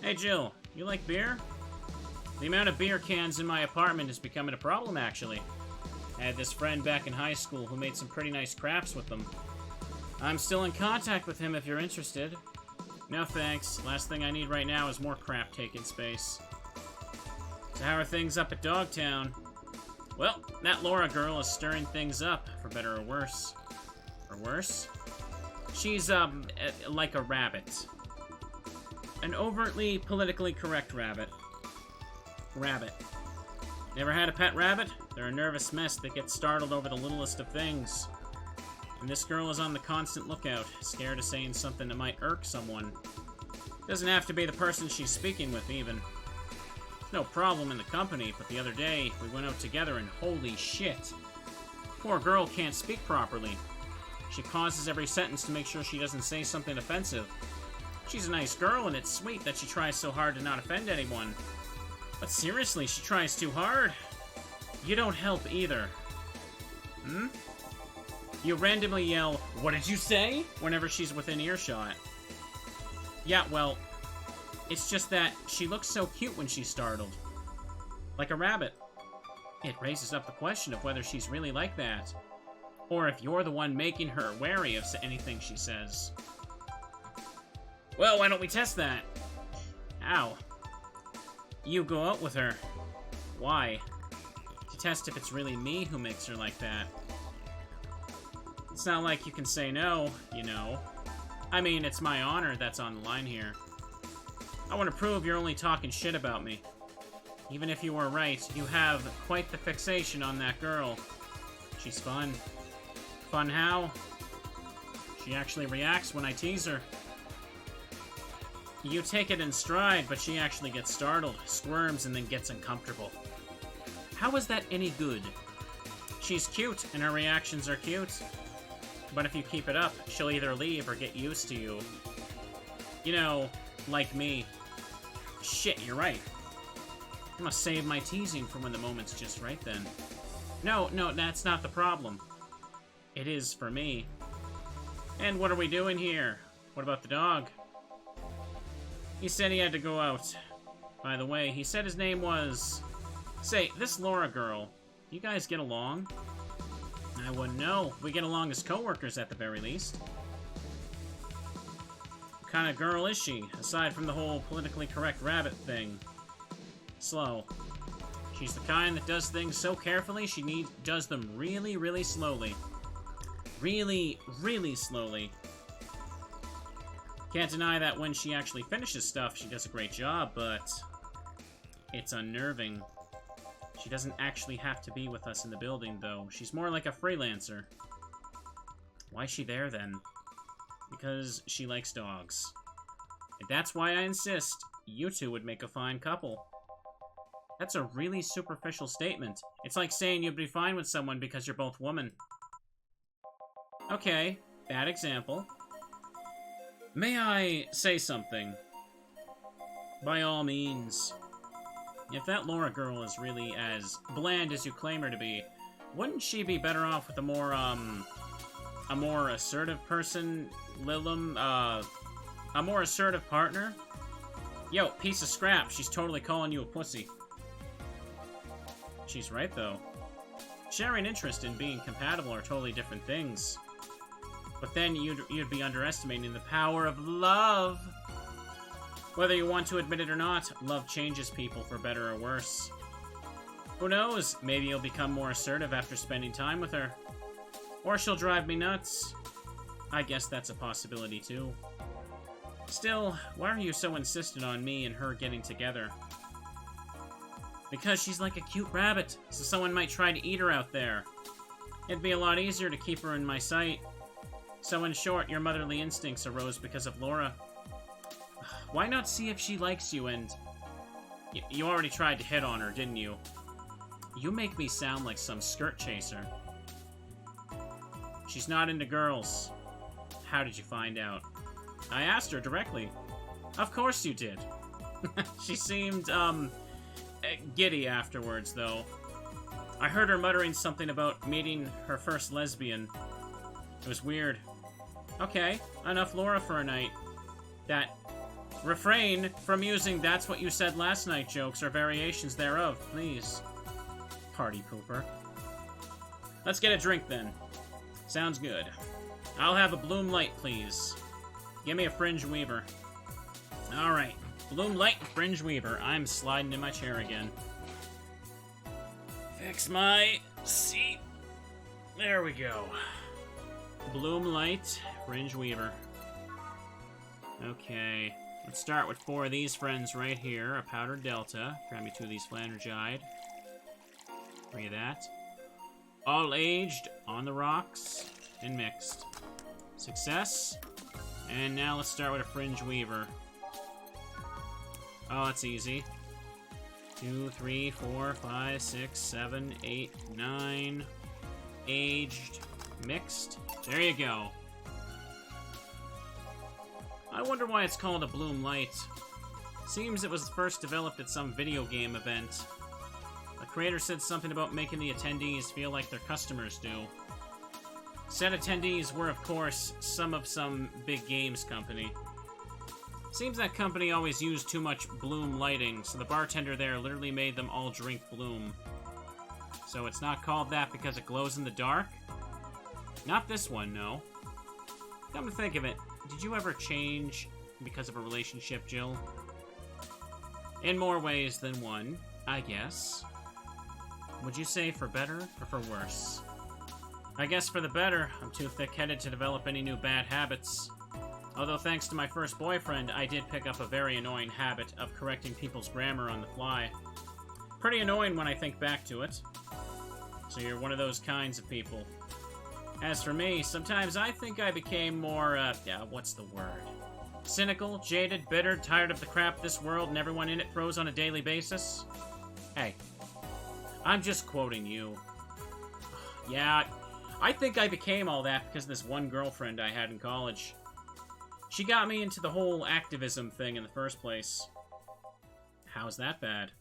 Hey, Jill, you like beer? The amount of beer cans in my apartment is becoming a problem, actually. I had this friend back in high school who made some pretty nice crafts with them. I'm still in contact with him if you're interested. No thanks. Last thing I need right now is more crap taking space. So how are things up at Dogtown? Well, that Laura girl is stirring things up, for better or worse. Or worse? She's, like a rabbit. An overtly politically correct rabbit. Rabbit. Never had a pet rabbit? They're a nervous mess that gets startled over the littlest of things. And this girl is on the constant lookout, scared of saying something that might irk someone. Doesn't have to be the person she's speaking with, even. No problem in the company, but the other day, we went out together and holy shit. Poor girl can't speak properly. She pauses every sentence to make sure she doesn't say something offensive. She's a nice girl, and it's sweet that she tries so hard to not offend anyone. But seriously, she tries too hard. You don't help either. Hmm? You randomly yell, "What did you say?" whenever she's within earshot. Yeah, well, it's just that she looks so cute when she's startled. Like a rabbit. It raises up the question of whether she's really like that. Or if you're the one making her wary of anything she says. Well, why don't we test that? How? You go out with her. Why? To test if it's really me who makes her like that. It's not like you can say no, you know. I mean, it's my honor that's on the line here. I want to prove you're only talking shit about me. Even if you were right, you have quite the fixation on that girl. She's fun. Fun how? She actually reacts when I tease her. You take it in stride, but she actually gets startled, squirms, and then gets uncomfortable. How is that any good? She's cute, and her reactions are cute. But if you keep it up, she'll either leave or get used to you. You know, like me. Shit, you're right. I must save my teasing for when the moment's just right then. No, that's not the problem. It is for me. And what are we doing here? What about the dog? He said he had to go out. By the way, he said his name was... Say, this Laura girl, you guys get along? I wouldn't know. We get along as co-workers at the very least. What kind of girl is she, aside from the whole politically correct rabbit thing? Slow. She's the kind that does things so carefully she does them really, really slowly. Really, really slowly. Can't deny that when she actually finishes stuff, she does a great job, but it's unnerving. She doesn't actually have to be with us in the building, though. She's more like a freelancer. Why is she there, then? Because she likes dogs. And that's why I insist you two would make a fine couple. That's a really superficial statement. It's like saying you'd be fine with someone because you're both women. Okay, bad example. May I say something? By all means. If that Laura girl is really as bland as you claim her to be, wouldn't she be better off with a more assertive person, Lilum, a more assertive partner? Yo, piece of scrap, she's totally calling you a pussy. She's right, though. Sharing interest and being compatible are totally different things. But then you'd be underestimating the power of love. Whether you want to admit it or not, love changes people for better or worse. Who knows? Maybe you'll become more assertive after spending time with her. Or she'll drive me nuts. I guess that's a possibility, too. Still, why are you so insistent on me and her getting together? Because she's like a cute rabbit, so someone might try to eat her out there. It'd be a lot easier to keep her in my sight. So in short, your motherly instincts arose because of Laura. Why not see if she likes you and... You already tried to hit on her, didn't you? You make me sound like some skirt chaser. She's not into girls. How did you find out? I asked her directly. Of course you did. She seemed, giddy afterwards, though. I heard her muttering something about meeting her first lesbian. It was weird. Okay, enough Laura for a night. Refrain from using "that's what you said last night" jokes or variations thereof, please. Party pooper. Let's get a drink, then. Sounds good. I'll have a Bloom Light, please. Give me a Fringe Weaver. Alright. Bloom Light and Fringe Weaver. I'm sliding in my chair again. Fix my seat. There we go. Bloom Light, Fringe Weaver. Okay. Let's start with 4 of these friends right here. A Powdered Delta. Grab me 2 of these Flandergide. 3 of that. All aged, on the rocks, and mixed. Success. And now let's start with a Fringe Weaver. Oh, that's easy. 2, 3, 4, 5, 6, 7, 8, 9. Aged. Mixed. There you go. I wonder why it's called a Bloom Light. Seems it was first developed at some video game event. The creator said something about making the attendees feel like their customers do. Said attendees were, of course, some big games company. Seems that company always used too much Bloom lighting, so the bartender there literally made them all drink Bloom. So it's not called that because it glows in the dark? Not this one, no. Come to think of it, did you ever change because of a relationship, Jill? In more ways than one, I guess. Would you say for better or for worse? I guess for the better. I'm too thick-headed to develop any new bad habits. Although thanks to my first boyfriend, I did pick up a very annoying habit of correcting people's grammar on the fly. Pretty annoying when I think back to it. So you're one of those kinds of people. As for me, sometimes I think I became more, what's the word? Cynical, jaded, bitter, tired of the crap this world and everyone in it throws on a daily basis? Hey, I'm just quoting you. Yeah, I think I became all that because of this one girlfriend I had in college. She got me into the whole activism thing in the first place. How's that bad?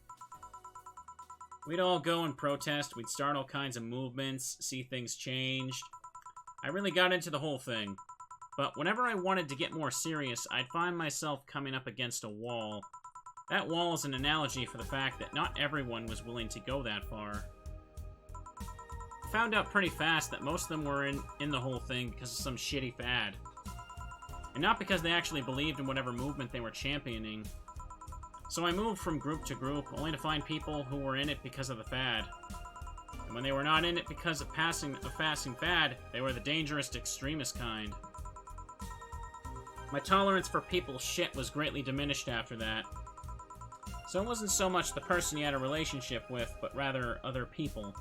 We'd all go and protest, we'd start all kinds of movements, see things changed. I really got into the whole thing. But whenever I wanted to get more serious, I'd find myself coming up against a wall. That wall is an analogy for the fact that not everyone was willing to go that far. I found out pretty fast that most of them were in the whole thing because of some shitty fad. And not because they actually believed in whatever movement they were championing. So I moved from group to group, only to find people who were in it because of the fad. And when they were not in it because of passing fad, they were the dangerous extremist kind. My tolerance for people's shit was greatly diminished after that. So it wasn't so much the person you had a relationship with, but rather other people.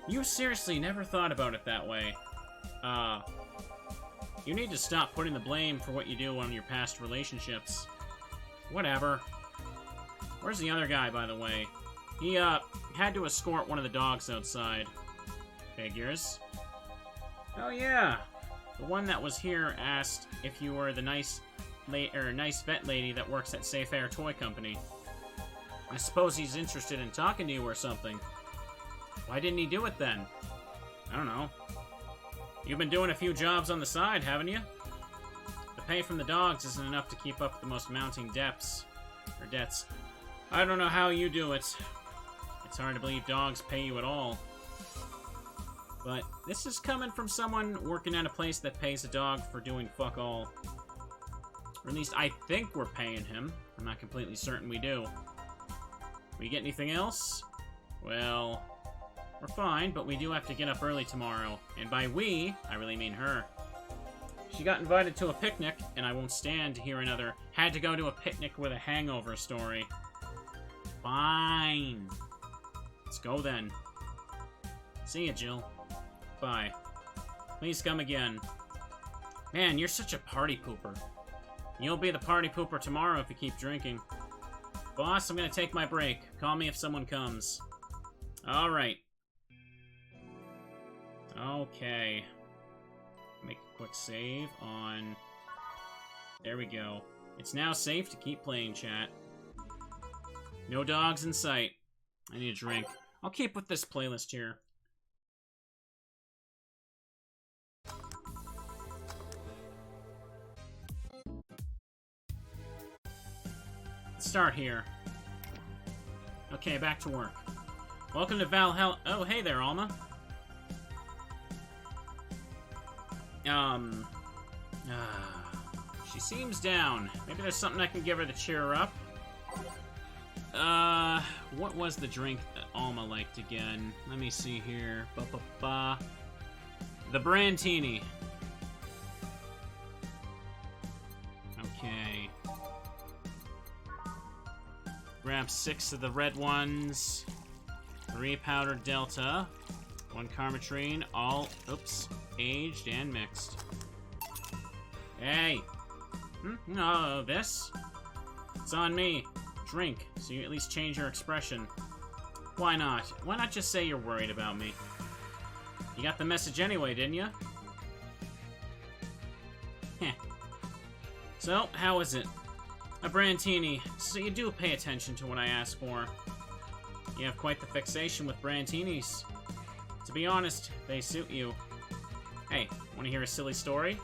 You seriously never thought about it that way. You need to stop putting the blame for what you do on your past relationships. Whatever. Where's the other guy, by the way? He, had to escort one of the dogs outside. Figures. Oh, yeah. The one that was here asked if you were the nice vet lady that works at Safe Air Toy Company. I suppose he's interested in talking to you or something. Why didn't he do it then? I don't know. You've been doing a few jobs on the side, haven't you? The pay from the dogs isn't enough to keep up the most mounting debts. I don't know how you do it. It's hard to believe dogs pay you at all. But this is coming from someone working at a place that pays a dog for doing fuck all. Or at least I think we're paying him. I'm not completely certain we do. We get anything else? Well, we're fine, but we do have to get up early tomorrow. And by we, I really mean her. She got invited to a picnic, and I won't stand to hear another had to go to a picnic with a hangover story. Fine. Let's go then. See ya, Jill. Bye. Please come again. Man, you're such a party pooper. You'll be the party pooper tomorrow if you keep drinking. Boss, I'm gonna take my break. Call me if someone comes. Alright. Okay. Make a quick save on... There we go. It's now safe to keep playing, chat. No dogs in sight. I need a drink. I'll keep with this playlist here. Let's start here. Okay, back to work. Welcome to Valhalla. Oh, hey there, Alma. She seems down. Maybe there's something I can give her to cheer her up. What was the drink that Alma liked again? Let me see here. The Brandtini. Okay. Grab 6 of the red ones. 3 powdered Delta. 1 Carmetrine, all, aged and mixed. Hey! No, this? It's on me. Drink, so you at least change your expression. Why not? Why not just say you're worried about me? You got the message anyway, didn't you? Heh. So, how is it? A Brandtini, so you do pay attention to what I ask for. You have quite the fixation with Brandtinis. To be honest, they suit you. Hey, want to hear a silly story?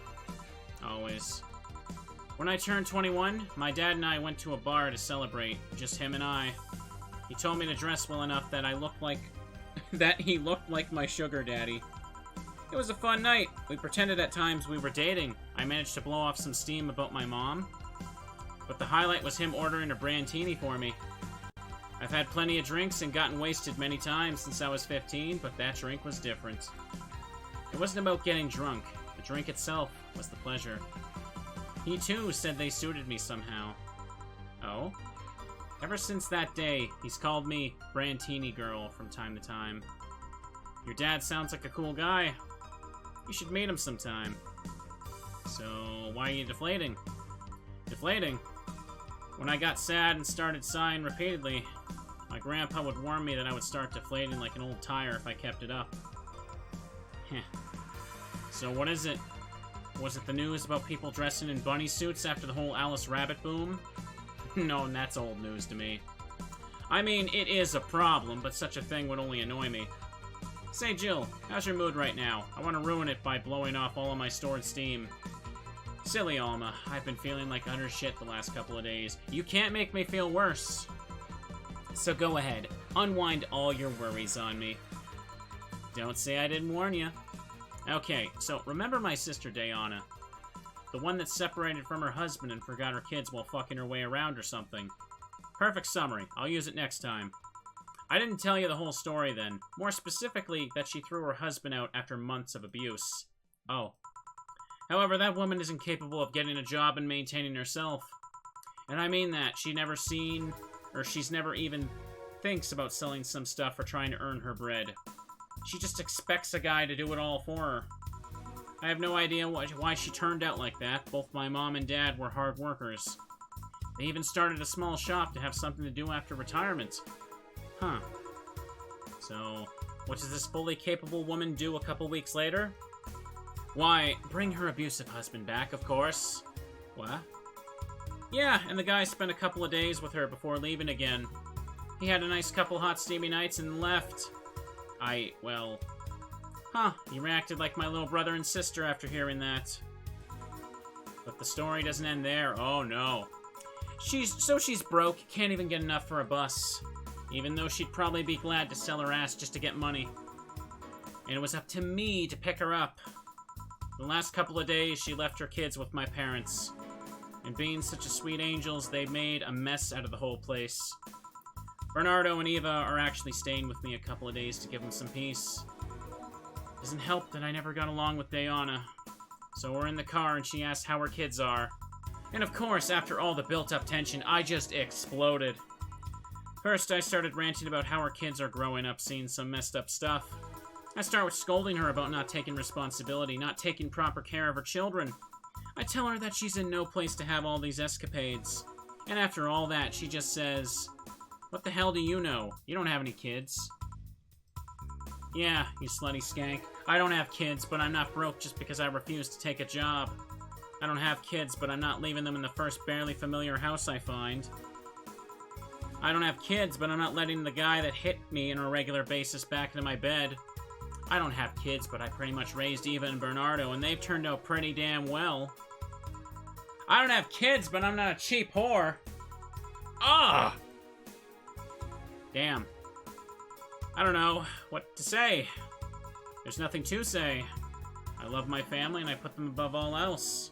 Always. When I turned 21, my dad and I went to a bar to celebrate, just him and I. He told me to dress well enough that I looked like... that he looked like my sugar daddy. It was a fun night. We pretended at times we were dating. I managed to blow off some steam about my mom. But the highlight was him ordering a Brandtini for me. I've had plenty of drinks and gotten wasted many times since I was 15, but that drink was different. It wasn't about getting drunk. The drink itself was the pleasure. He too said they suited me somehow. Oh? Ever since that day, he's called me Brantini Girl from time to time. Your dad sounds like a cool guy. You should meet him sometime. So, why are you deflating? Deflating? When I got sad and started sighing repeatedly, my grandpa would warn me that I would start deflating like an old tire if I kept it up. Heh. So what is it? Was it the news about people dressing in bunny suits after the whole Alice Rabbit boom? No, that's old news to me. I mean, it is a problem, but such a thing would only annoy me. Say, Jill, how's your mood right now? I want to ruin it by blowing off all of my stored steam. Silly Alma, I've been feeling like utter shit the last couple of days. You can't make me feel worse. So go ahead, unwind all your worries on me. Don't say I didn't warn you. Okay, so remember my sister Diana? The one that separated from her husband and forgot her kids while fucking her way around or something. Perfect summary. I'll use it next time. I didn't tell you the whole story then. More specifically, that she threw her husband out after months of abuse. Oh. However, that woman isn't capable of getting a job and maintaining herself. And I mean that. She's never even thinks about selling some stuff or trying to earn her bread. She just expects a guy to do it all for her. I have no idea why she turned out like that. Both my mom and dad were hard workers. They even started a small shop to have something to do after retirement. Huh. So, what does this fully capable woman do a couple weeks later? Why, bring her abusive husband back, of course. What? Yeah, and the guy spent a couple of days with her before leaving again. He had a nice couple hot steamy nights and left. You reacted like my little brother and sister after hearing that. But the story doesn't end there. Oh no. She's broke, can't even get enough for a bus. Even though she'd probably be glad to sell her ass just to get money. And it was up to me to pick her up. The last couple of days, she left her kids with my parents. And being such a sweet angels, they made a mess out of the whole place. Bernardo and Eva are actually staying with me a couple of days to give them some peace. Doesn't help that I never got along with Diana. So we're in the car and she asks how her kids are. And of course, after all the built-up tension, I just exploded. First, I started ranting about how her kids are growing up, seeing some messed up stuff. I start with scolding her about not taking responsibility, not taking proper care of her children. I tell her that she's in no place to have all these escapades. And after all that, she just says, "What the hell do you know? You don't have any kids." Yeah, you slutty skank. I don't have kids, but I'm not broke just because I refuse to take a job. I don't have kids, but I'm not leaving them in the first barely familiar house I find. I don't have kids, but I'm not letting the guy that hit me on a regular basis back into my bed. I don't have kids, but I pretty much raised Eva and Bernardo, and they've turned out pretty damn well. I don't have kids, but I'm not a cheap whore. Ah! Damn. I don't know what to say. There's nothing to say. I love my family, and I put them above all else.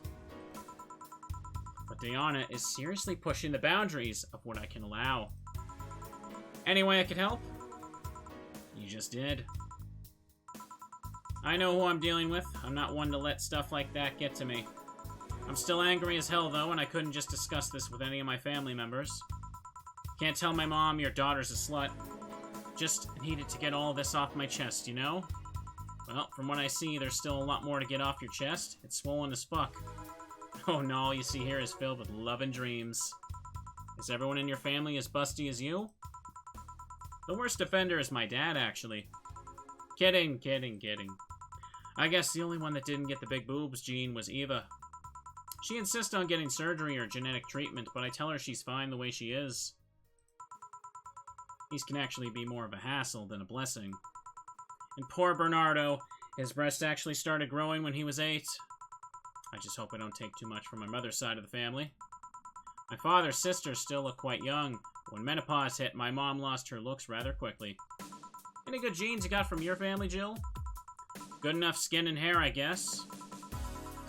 But Diana is seriously pushing the boundaries of what I can allow. Any way I could help? You just did. I know who I'm dealing with. I'm not one to let stuff like that get to me. I'm still angry as hell, though, and I couldn't just discuss this with any of my family members. Can't tell my mom your daughter's a slut. Just needed to get all this off my chest, you know? Well, from what I see, there's still a lot more to get off your chest. It's swollen as fuck. Oh no, all you see here is filled with love and dreams. Is everyone in your family as busty as you? The worst offender is my dad, actually. Kidding. I guess the only one that didn't get the big boobs gene was Eva. She insists on getting surgery or genetic treatment, but I tell her she's fine the way she is. These can actually be more of a hassle than a blessing. And poor Bernardo, his breast actually started growing when he was 8. I just hope I don't take too much from my mother's side of the family. My father's sisters still look quite young. When menopause hit, my mom lost her looks rather quickly. Any good genes you got from your family, Jill? Good enough skin and hair, I guess.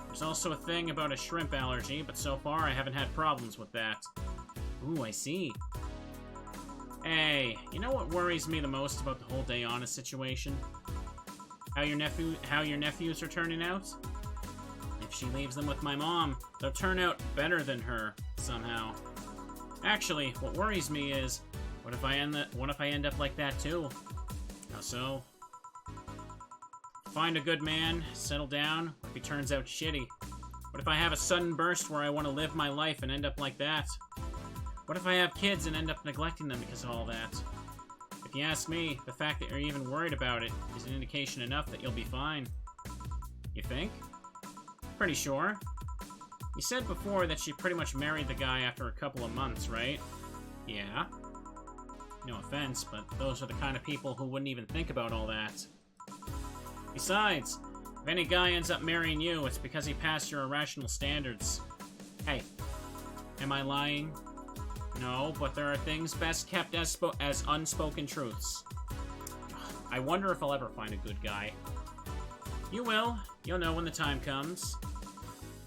There's also a thing about a shrimp allergy, but so far I haven't had problems with that. Ooh, I see. Hey, you know what worries me the most about the whole Diana situation? How your nephews are turning out? she leaves them with my mom, they'll turn out better than her, somehow. Actually, what worries me is, what if I end up like that too? How so? Find a good man, settle down, what if he turns out shitty? What if I have a sudden burst where I want to live my life and end up like that? What if I have kids and end up neglecting them because of all that? If you ask me, the fact that you're even worried about it is an indication enough that you'll be fine. You think? Pretty sure. You said before that she pretty much married the guy after a couple of months, right? Yeah. No offense, but those are the kind of people who wouldn't even think about all that. Besides, if any guy ends up marrying you, it's because he passed your irrational standards. Hey, am I lying? No, but there are things best kept as unspoken truths. I wonder if I'll ever find a good guy. You will. You'll know when the time comes.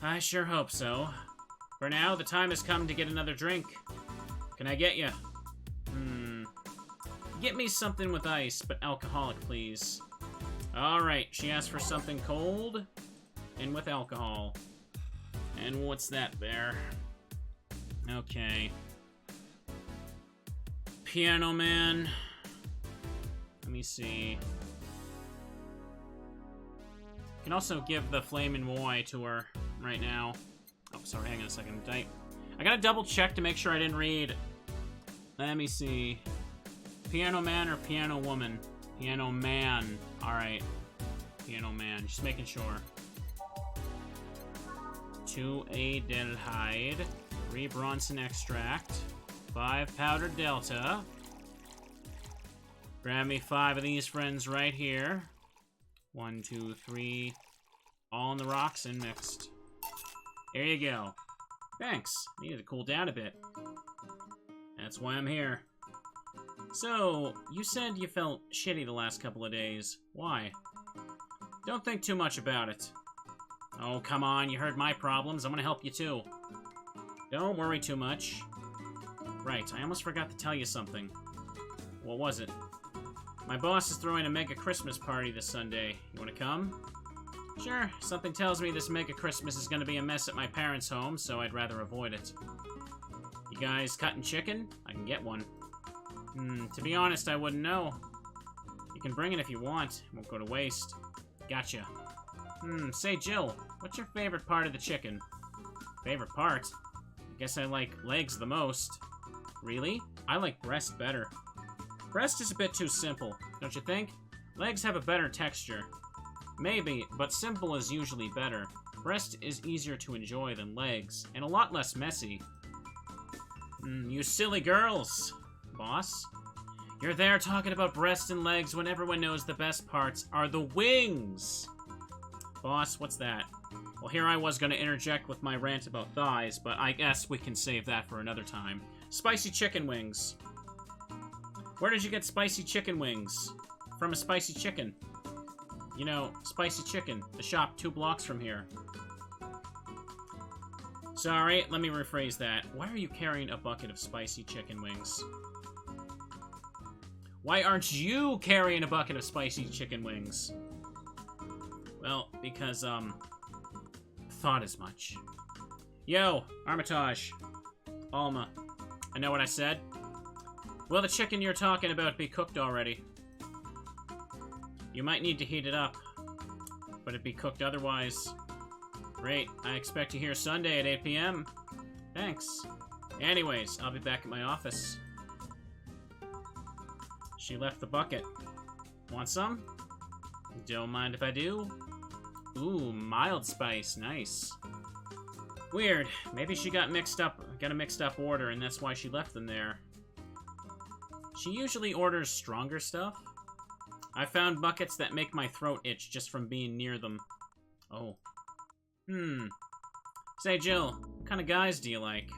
I sure hope so. For now, the time has come to get another drink. Can I get you? Get me something with ice, but alcoholic, please. Alright, she asked for something cold and with alcohol. And what's that there? Okay. Piano Man. Let me see. You can also give the Flamin' Moi to her right now. Oh, sorry, hang on a second. I gotta double check to make sure I didn't read. Let me see. Piano Man or Piano Woman? Piano Man. Alright. Piano Man. Just making sure. 2-A-delhide. 3 Bronson extract. 5 powdered delta. Grab me 5 of these friends right here. 1, 2, 3. All in the rocks and mixed. Here you go. Thanks. Needed to cool down a bit. That's why I'm here. So, you said you felt shitty the last couple of days. Why? Don't think too much about it. Oh, come on. You heard my problems. I'm gonna help you too. Don't worry too much. Right, I almost forgot to tell you something. What was it? My boss is throwing a mega Christmas party this Sunday. You wanna come? Sure, something tells me this mega Christmas is gonna be a mess at my parents' home, so I'd rather avoid it. You guys cutting chicken? I can get one. To be honest, I wouldn't know. You can bring it if you want. It won't go to waste. Gotcha. Say, Jill, what's your favorite part of the chicken? Favorite part? I guess I like legs the most. Really? I like breast better. Breast is a bit too simple, don't you think? Legs have a better texture. Maybe, but simple is usually better. Breast is easier to enjoy than legs, and a lot less messy. You silly girls! Boss? You're there talking about breast and legs when everyone knows the best parts are the wings! Boss, what's that? Well, here I was gonna interject with my rant about thighs, but I guess we can save that for another time. Spicy chicken wings. Where did you get spicy chicken wings? From a spicy chicken. You know, Spicy Chicken, the shop 2 blocks from here. Sorry, let me rephrase that. Why are you carrying a bucket of spicy chicken wings? Why aren't you carrying a bucket of spicy chicken wings? Well, because, thought as much. Yo, Armitage. Alma. I know what I said? Will the chicken you're talking about be cooked already? You might need to heat it up, but it'd be cooked otherwise. Great, I expect you here Sunday at 8 p.m. Thanks. Anyways, I'll be back at my office. She left the bucket. Want some? Don't mind if I do. Ooh, mild spice, nice. Weird, maybe she got a mixed up order and that's why she left them there. She usually orders stronger stuff. I found buckets that make my throat itch just from being near them. Oh. Say, Jill, what kind of guys do you like?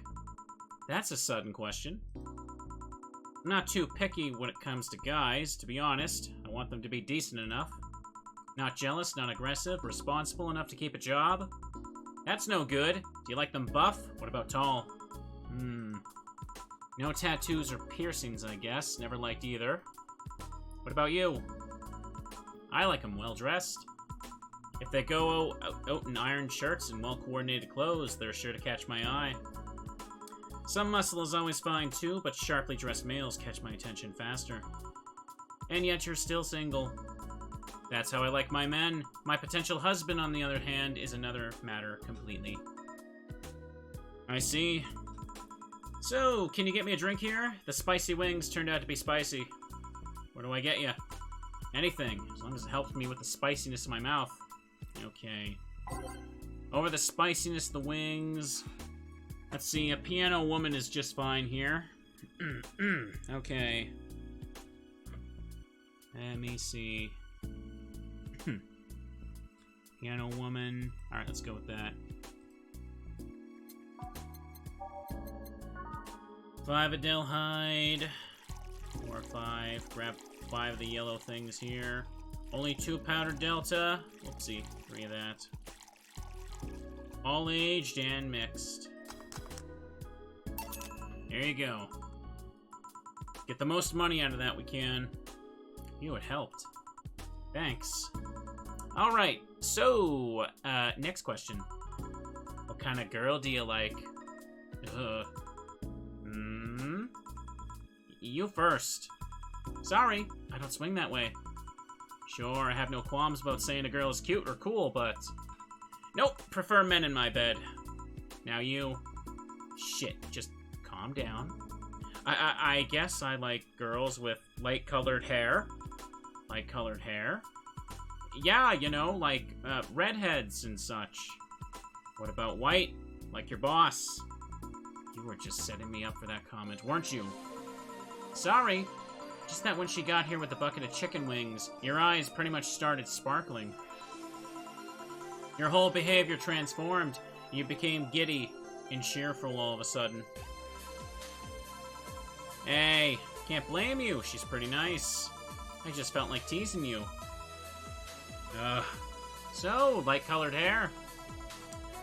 That's a sudden question. I'm not too picky when it comes to guys, to be honest. I want them to be decent enough. Not jealous, not aggressive, responsible enough to keep a job. That's no good. Do you like them buff? What about tall? No tattoos or piercings, I guess. Never liked either. What about you? I like them well-dressed. If If they go out in iron shirts and well-coordinated clothes, they're sure to catch my eye. Some muscle is always fine too, but sharply dressed males catch my attention faster. And yet you're still single. That's how I like my men. My potential husband, on the other hand, is another matter completely. I see. So, can you get me a drink here? The spicy wings turned out to be spicy. What do I get you? Anything, as long as it helps me with the spiciness in my mouth. Okay. Over the spiciness of the wings. Let's see, a piano woman is just fine here. Okay. Let me see. Piano woman. Alright, let's go with that. 5 Adelhyde. 4 or 5. Grab 5 of the yellow things here. Only 2 powdered delta. Oopsie, 3 of that. All aged and mixed. There you go. Get the most money out of that we can. Ew, it helped. Thanks. Alright, so, next question. What kind of girl do you like? You first. Sorry, I don't swing that way. Sure, I have no qualms about saying a girl is cute or cool, but... Nope, prefer men in my bed. Now you... Shit, just calm down. I guess I like girls with light-colored hair. Light-colored hair? Yeah, you know, like, redheads and such. What about white? Like your boss? You were just setting me up for that comment, weren't you? Sorry. Just that when she got here with a bucket of chicken wings, your eyes pretty much started sparkling. Your whole behavior transformed. You became giddy and cheerful all of a sudden. Hey, can't blame you. She's pretty nice. I just felt like teasing you. Ugh. So, light-colored hair.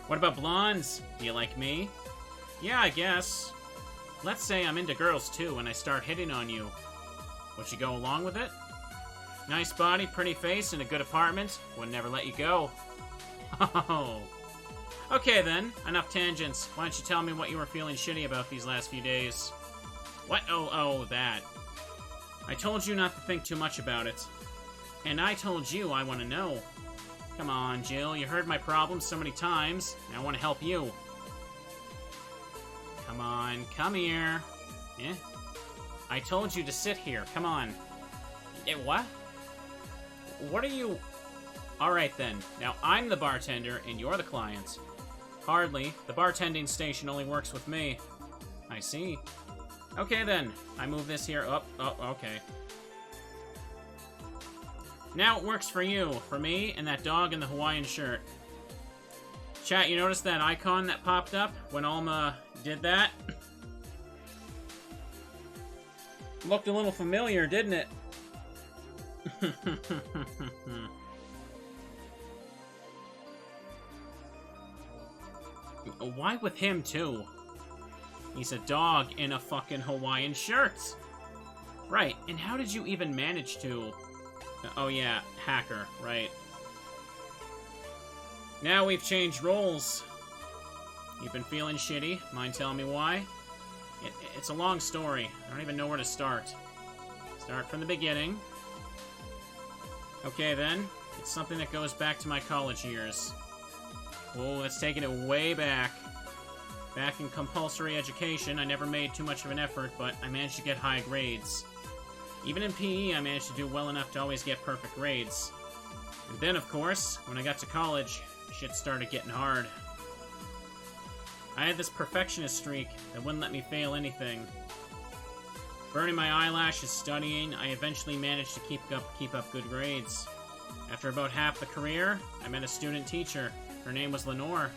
What about blondes? Do you like me? Yeah, I guess. Let's say I'm into girls too and I start hitting on you. Would you go along with it? Nice body, pretty face, and a good apartment. Would never let you go. Oh. Okay then, enough tangents. Why don't you tell me what you were feeling shitty about these last few days? What? Oh, that. I told you not to think too much about it. And I told you I want to know. Come on, Jill, you heard my problems so many times, and I want to help you. Come on, come here. Yeah? I told you to sit here, come on. What? What are you... Alright then, now I'm the bartender and you're the client. Hardly, the bartending station only works with me. I see. Okay then, I move this here up. Oh, okay. Now it works for you, for me, and that dog in the Hawaiian shirt. Chat, you noticed that icon that popped up when Alma did that? Looked a little familiar, didn't it? Why with him, too? He's a dog in a fucking Hawaiian shirt. Right, and how did you even manage to... Oh yeah, hacker, right. Now we've changed roles. You've been feeling shitty. Mind telling me why? It's a long story. I don't even know where to start. Start from the beginning. Okay then, it's something that goes back to my college years. Oh, that's taking it way back. Back in compulsory education, I never made too much of an effort, but I managed to get high grades. Even in PE, I managed to do well enough to always get perfect grades. And then, of course, when I got to college, shit started getting hard. I had this perfectionist streak that wouldn't let me fail anything. Burning my eyelashes studying, I eventually managed to keep up good grades. After about half the career, I met a student teacher. Her name was Lenore.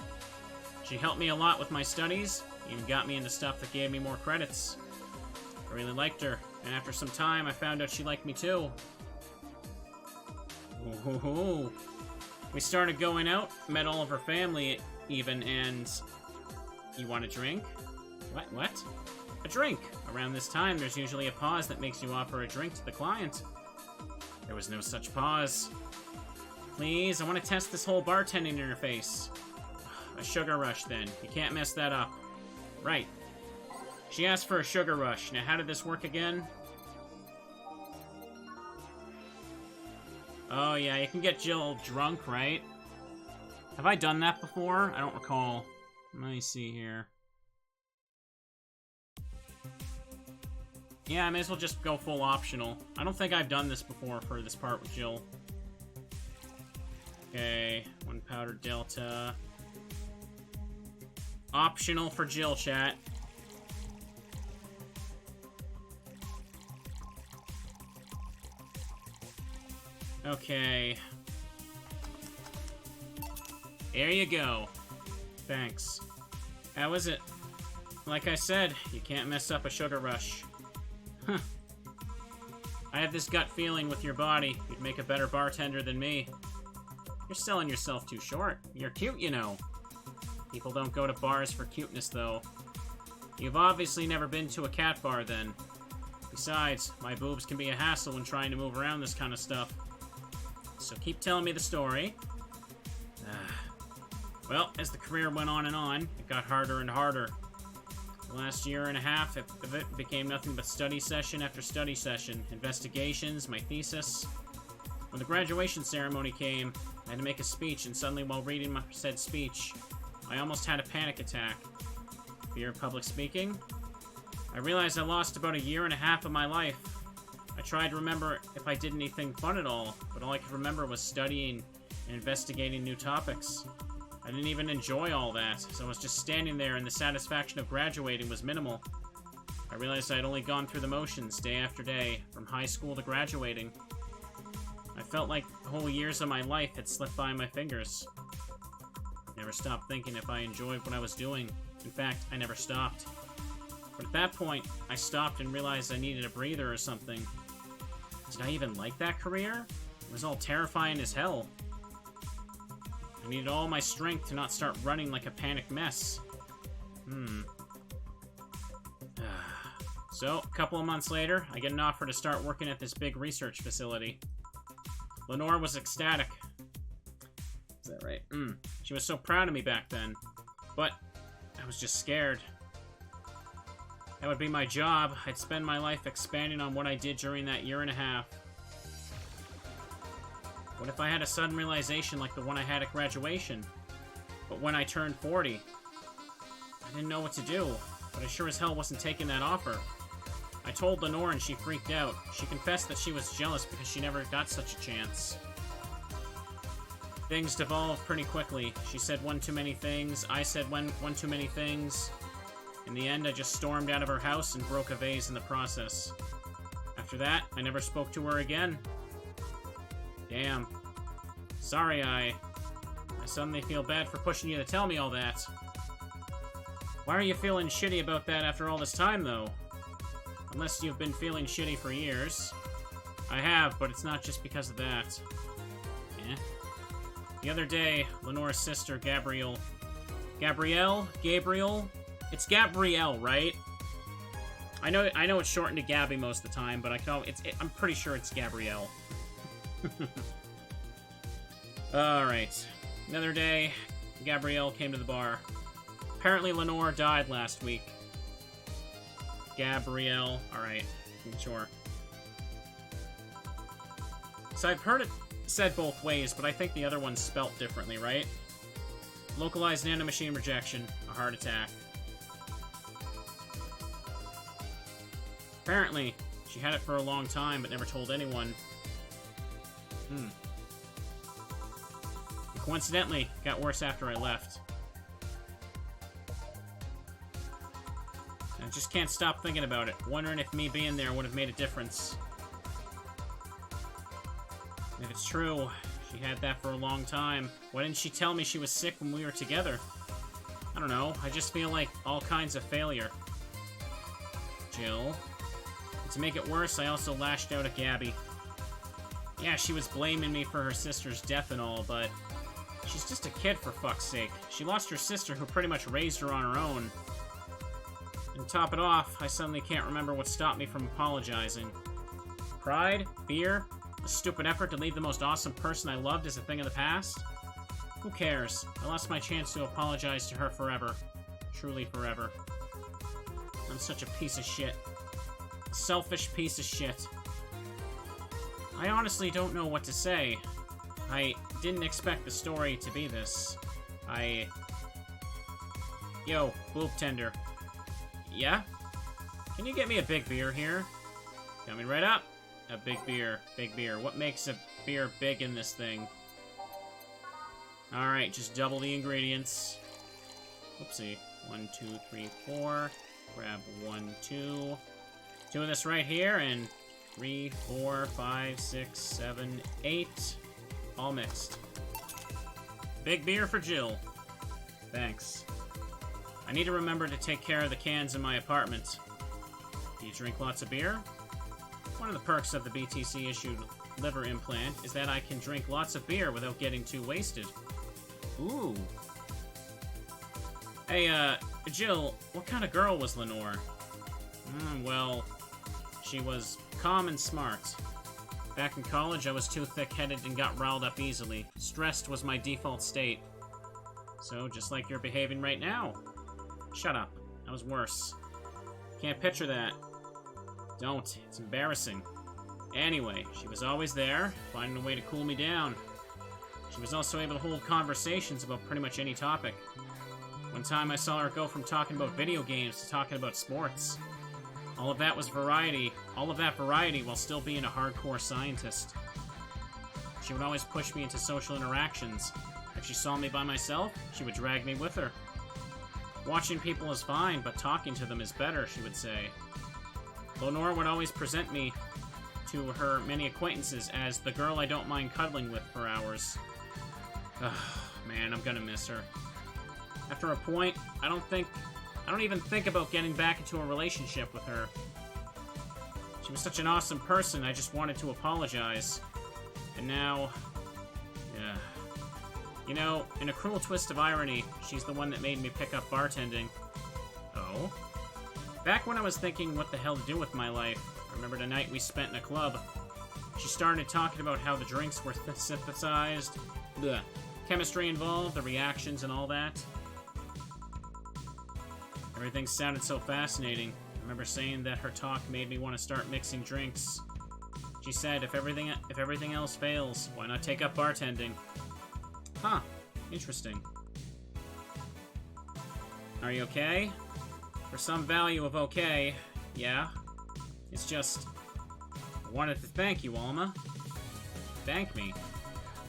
She helped me a lot with my studies, even got me into stuff that gave me more credits. I really liked her, and after some time, I found out she liked me too. Ooh. We started going out, met all of her family even, and... You want a drink? What? A drink! Around this time, there's usually a pause that makes you offer a drink to the client. There was no such pause. Please, I want to test this whole bartending interface. A sugar rush, then. You can't mess that up. Right. She asked for a sugar rush. Now, how did this work again? Oh, yeah, you can get Jill drunk, right? Have I done that before? I don't recall. Let me see here. Yeah, I may as well just go full optional. I don't think I've done this before for this part with Jill. Okay, 1 powder delta. Optional for Jill, chat. Okay. There you go. Thanks. How is it? Like I said, you can't mess up a sugar rush. Huh. I have this gut feeling with your body. You'd make a better bartender than me. You're selling yourself too short. You're cute, you know. People don't go to bars for cuteness, though. You've obviously never been to a cat bar, then. Besides, my boobs can be a hassle when trying to move around this kind of stuff. So keep telling me the story. Well, as the career went on, it got harder and harder. The last year and a half of it became nothing but study session after study session, investigations, my thesis. When the graduation ceremony came, I had to make a speech, and suddenly while reading my said speech, I almost had a panic attack. Fear of public speaking? I realized I lost about 1.5 years of my life. I tried to remember if I did anything fun at all, but all I could remember was studying and investigating new topics. I didn't even enjoy all that, so I was just standing there and the satisfaction of graduating was minimal. I realized I had only gone through the motions day after day, from high school to graduating. I felt like whole years of my life had slipped by my fingers. I never stopped thinking if I enjoyed what I was doing. In fact, I never stopped. But at that point, I stopped and realized I needed a breather or something. Did I even like that career? It was all terrifying as hell. I needed all my strength to not start running like a panicked mess. So, a couple of months later, I get an offer to start working at this big research facility. Lenore was ecstatic. Is that right? She was so proud of me back then. But I was just scared. That would be my job. I'd spend my life expanding on what I did during that 1.5 years. What if I had a sudden realization like the one I had at graduation? But when I turned 40, I didn't know what to do, but I sure as hell wasn't taking that offer. I told Lenore and she freaked out. She confessed that she was jealous because she never got such a chance. Things devolved pretty quickly. She said one too many things, I said one too many things. In the end, I just stormed out of her house and broke a vase in the process. After that, I never spoke to her again. Damn. Sorry, I suddenly feel bad for pushing you to tell me all that. Why are you feeling shitty about that after all this time, though? Unless you've been feeling shitty for years. I have, but it's not just because of that. Eh? The other day, Lenore's sister, Gabrielle... Gabriel? It's Gabrielle, right? I know it's shortened to Gabby most of the time, but I'm pretty sure it's Gabrielle. Alright. Another day, Gabrielle came to the bar. Apparently Lenore died last week. Gabrielle. Alright. Sure. So I've heard it said both ways, but I think the other one's spelt differently, right? Localized nanomachine rejection. A heart attack. Apparently, she had it for a long time, but never told anyone. And coincidentally, it got worse after I left. I just can't stop thinking about it, wondering if me being there would have made a difference. And if it's true, she had that for a long time, why didn't she tell me she was sick when we were together? I don't know, I just feel like all kinds of failure. Jill. And to make it worse, I also lashed out at Gabby. Yeah, she was blaming me for her sister's death and all, but she's just a kid, for fuck's sake. She lost her sister, who pretty much raised her on her own. And to top it off, I suddenly can't remember what stopped me from apologizing. Pride? Fear? A stupid effort to leave the most awesome person I loved is a thing of the past? Who cares? I lost my chance to apologize to her forever. Truly forever. I'm such a piece of shit. A selfish piece of shit. I honestly don't know what to say. I didn't expect the story to be this. Yo, Bartender. Yeah? Can you get me a big beer here? Coming right up. A big beer. Big beer. What makes a beer big in this thing? Alright, just double the ingredients. Oopsie. 1, 2, 3, 4. Grab 1, 2. 2 of this right here, and 3, 4, 5, 6, 7, 8. All mixed. Big beer for Jill. Thanks. I need to remember to take care of the cans in my apartment. Do you drink lots of beer? One of the perks of the BTC-issued liver implant is that I can drink lots of beer without getting too wasted. Ooh. Hey, Jill, what kind of girl was Lenore? Well, she was calm and smart. Back in college, I was too thick-headed and got riled up easily. Stressed was my default state. So, just like you're behaving right now. Shut up. I was worse. Can't picture that. Don't. It's embarrassing. Anyway, she was always there, finding a way to cool me down. She was also able to hold conversations about pretty much any topic. One time I saw her go from talking about video games to talking about sports. All of that variety while still being a hardcore scientist. She would always push me into social interactions. If she saw me by myself, she would drag me with her. Watching people is fine, but talking to them is better, she would say. Lenore would always present me to her many acquaintances as the girl I don't mind cuddling with for hours. Ugh, man, I'm gonna miss her. After a point, I don't even think about getting back into a relationship with her. She was such an awesome person, I just wanted to apologize. And now... yeah. You know, in a cruel twist of irony, she's the one that made me pick up bartending. Oh? Back when I was thinking what the hell to do with my life, I remembered a night we spent in a club. She started talking about how the drinks were synthesized, the chemistry involved, the reactions and all that. Everything sounded so fascinating. I remember saying that her talk made me want to start mixing drinks. She said, if everything else fails, why not take up bartending? Huh. Interesting. Are you okay? For some value of okay, yeah. It's just... I wanted to thank you, Alma. Thank me?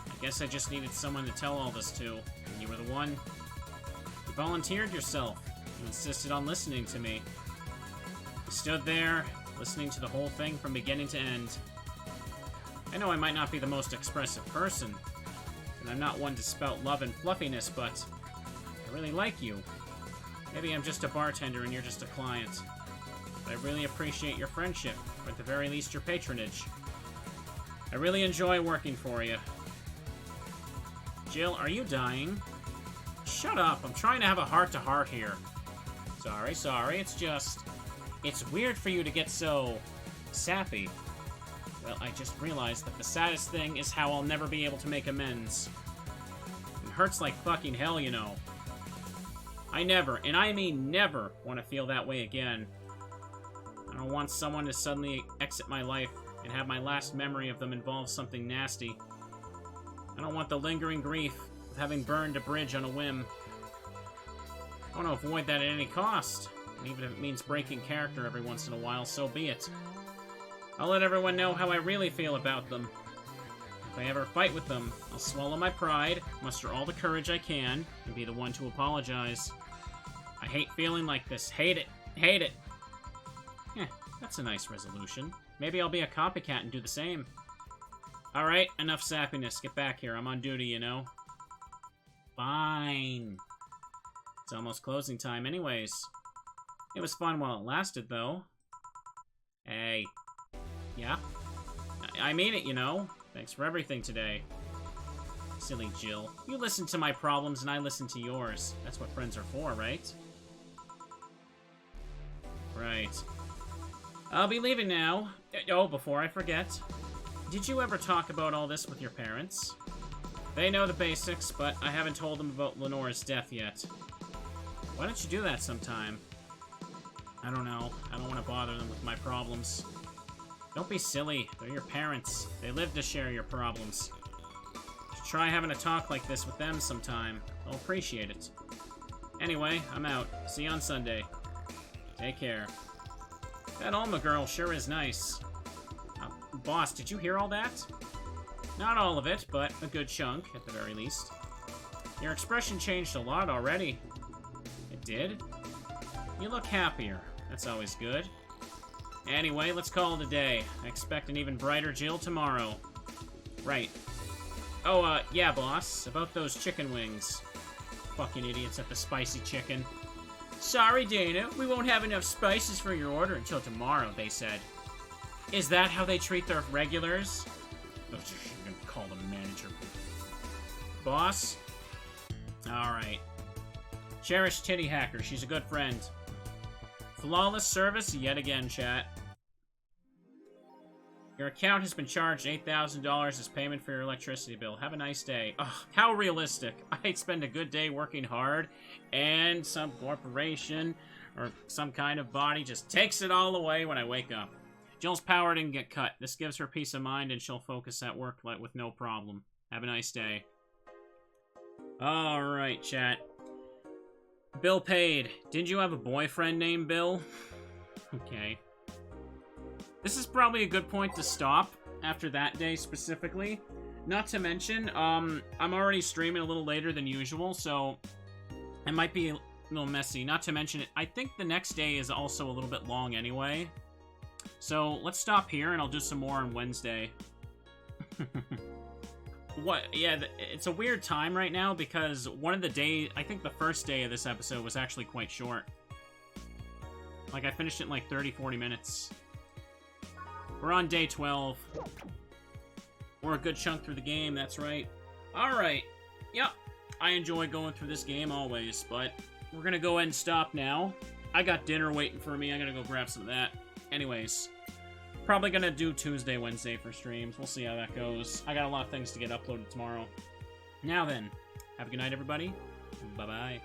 I guess I just needed someone to tell all this to, and you were the one. You volunteered yourself. You insisted on listening to me. You stood there, listening to the whole thing from beginning to end. I know I might not be the most expressive person, and I'm not one to spout love and fluffiness, but I really like you. Maybe I'm just a bartender and you're just a client. But I really appreciate your friendship, or at the very least your patronage. I really enjoy working for you. Jill, are you dying? Shut up, I'm trying to have a heart-to-heart here. Sorry, it's just... it's weird for you to get so... sappy. Well, I just realized that the saddest thing is how I'll never be able to make amends. It hurts like fucking hell, you know. I never, and I mean never, want to feel that way again. I don't want someone to suddenly exit my life and have my last memory of them involve something nasty. I don't want the lingering grief of having burned a bridge on a whim. I want to avoid that at any cost, and even if it means breaking character every once in a while, so be it. I'll let everyone know how I really feel about them. If I ever fight with them, I'll swallow my pride, muster all the courage I can, and be the one to apologize. I hate feeling like this. Hate it. Hate it. Yeah, that's a nice resolution. Maybe I'll be a copycat and do the same. Alright, enough sappiness. Get back here. I'm on duty, you know. Fine. It's almost closing time anyways. It was fun while it lasted, though. Hey. Yeah? I mean it, you know. Thanks for everything today. Silly Jill. You listen to my problems and I listen to yours. That's what friends are for, right? Right. I'll be leaving now. Oh, before I forget. Did you ever talk about all this with your parents? They know the basics, but I haven't told them about Lenore's death yet. Why don't you do that sometime? I don't know. I don't want to bother them with my problems. Don't be silly. They're your parents. They live to share your problems. You should try having a talk like this with them sometime. They'll appreciate it. Anyway, I'm out. See you on Sunday. Take care. That Alma girl sure is nice. Boss, did you hear all that? Not all of it, but a good chunk, at the very least. Your expression changed a lot already. It did? You look happier. That's always good. Anyway, let's call it a day. I expect an even brighter Jill tomorrow. Right. Oh, yeah, boss. About those chicken wings. Fucking idiots at the spicy chicken. Sorry, Dana. We won't have enough spices for your order until tomorrow, they said. Is that how they treat their regulars? I'm gonna call the manager. Boss? Alright. Cherished Titty Hacker. She's a good friend. Flawless service yet again, chat. Your account has been charged $8,000 as payment for your electricity bill. Have a nice day. Ugh, how realistic. I'd spend a good day working hard, and some corporation or some kind of body just takes it all away when I wake up. Jill's power didn't get cut. This gives her peace of mind, and she'll focus at work with no problem. Have a nice day. Alright, chat. Bill paid. Didn't you have a boyfriend named Bill? Okay. This is probably a good point to stop after that day specifically. Not to mention, I'm already streaming a little later than usual, so it might be a little messy. Not to mention, I think the next day is also a little bit long anyway. So let's stop here, and I'll do some more on Wednesday. What? Yeah, it's a weird time right now because one of the days, I think the first day of this episode was actually quite short. Like, I finished it in like 30-40 minutes. We're on day 12. We're a good chunk through the game, that's right. Alright. Yep. I enjoy going through this game always, but we're gonna go ahead and stop now. I got dinner waiting for me. I'm gonna go grab some of that. Anyways. Probably gonna do Tuesday, Wednesday for streams. We'll see how that goes. I got a lot of things to get uploaded tomorrow. Now then, have a good night, everybody. Bye-bye.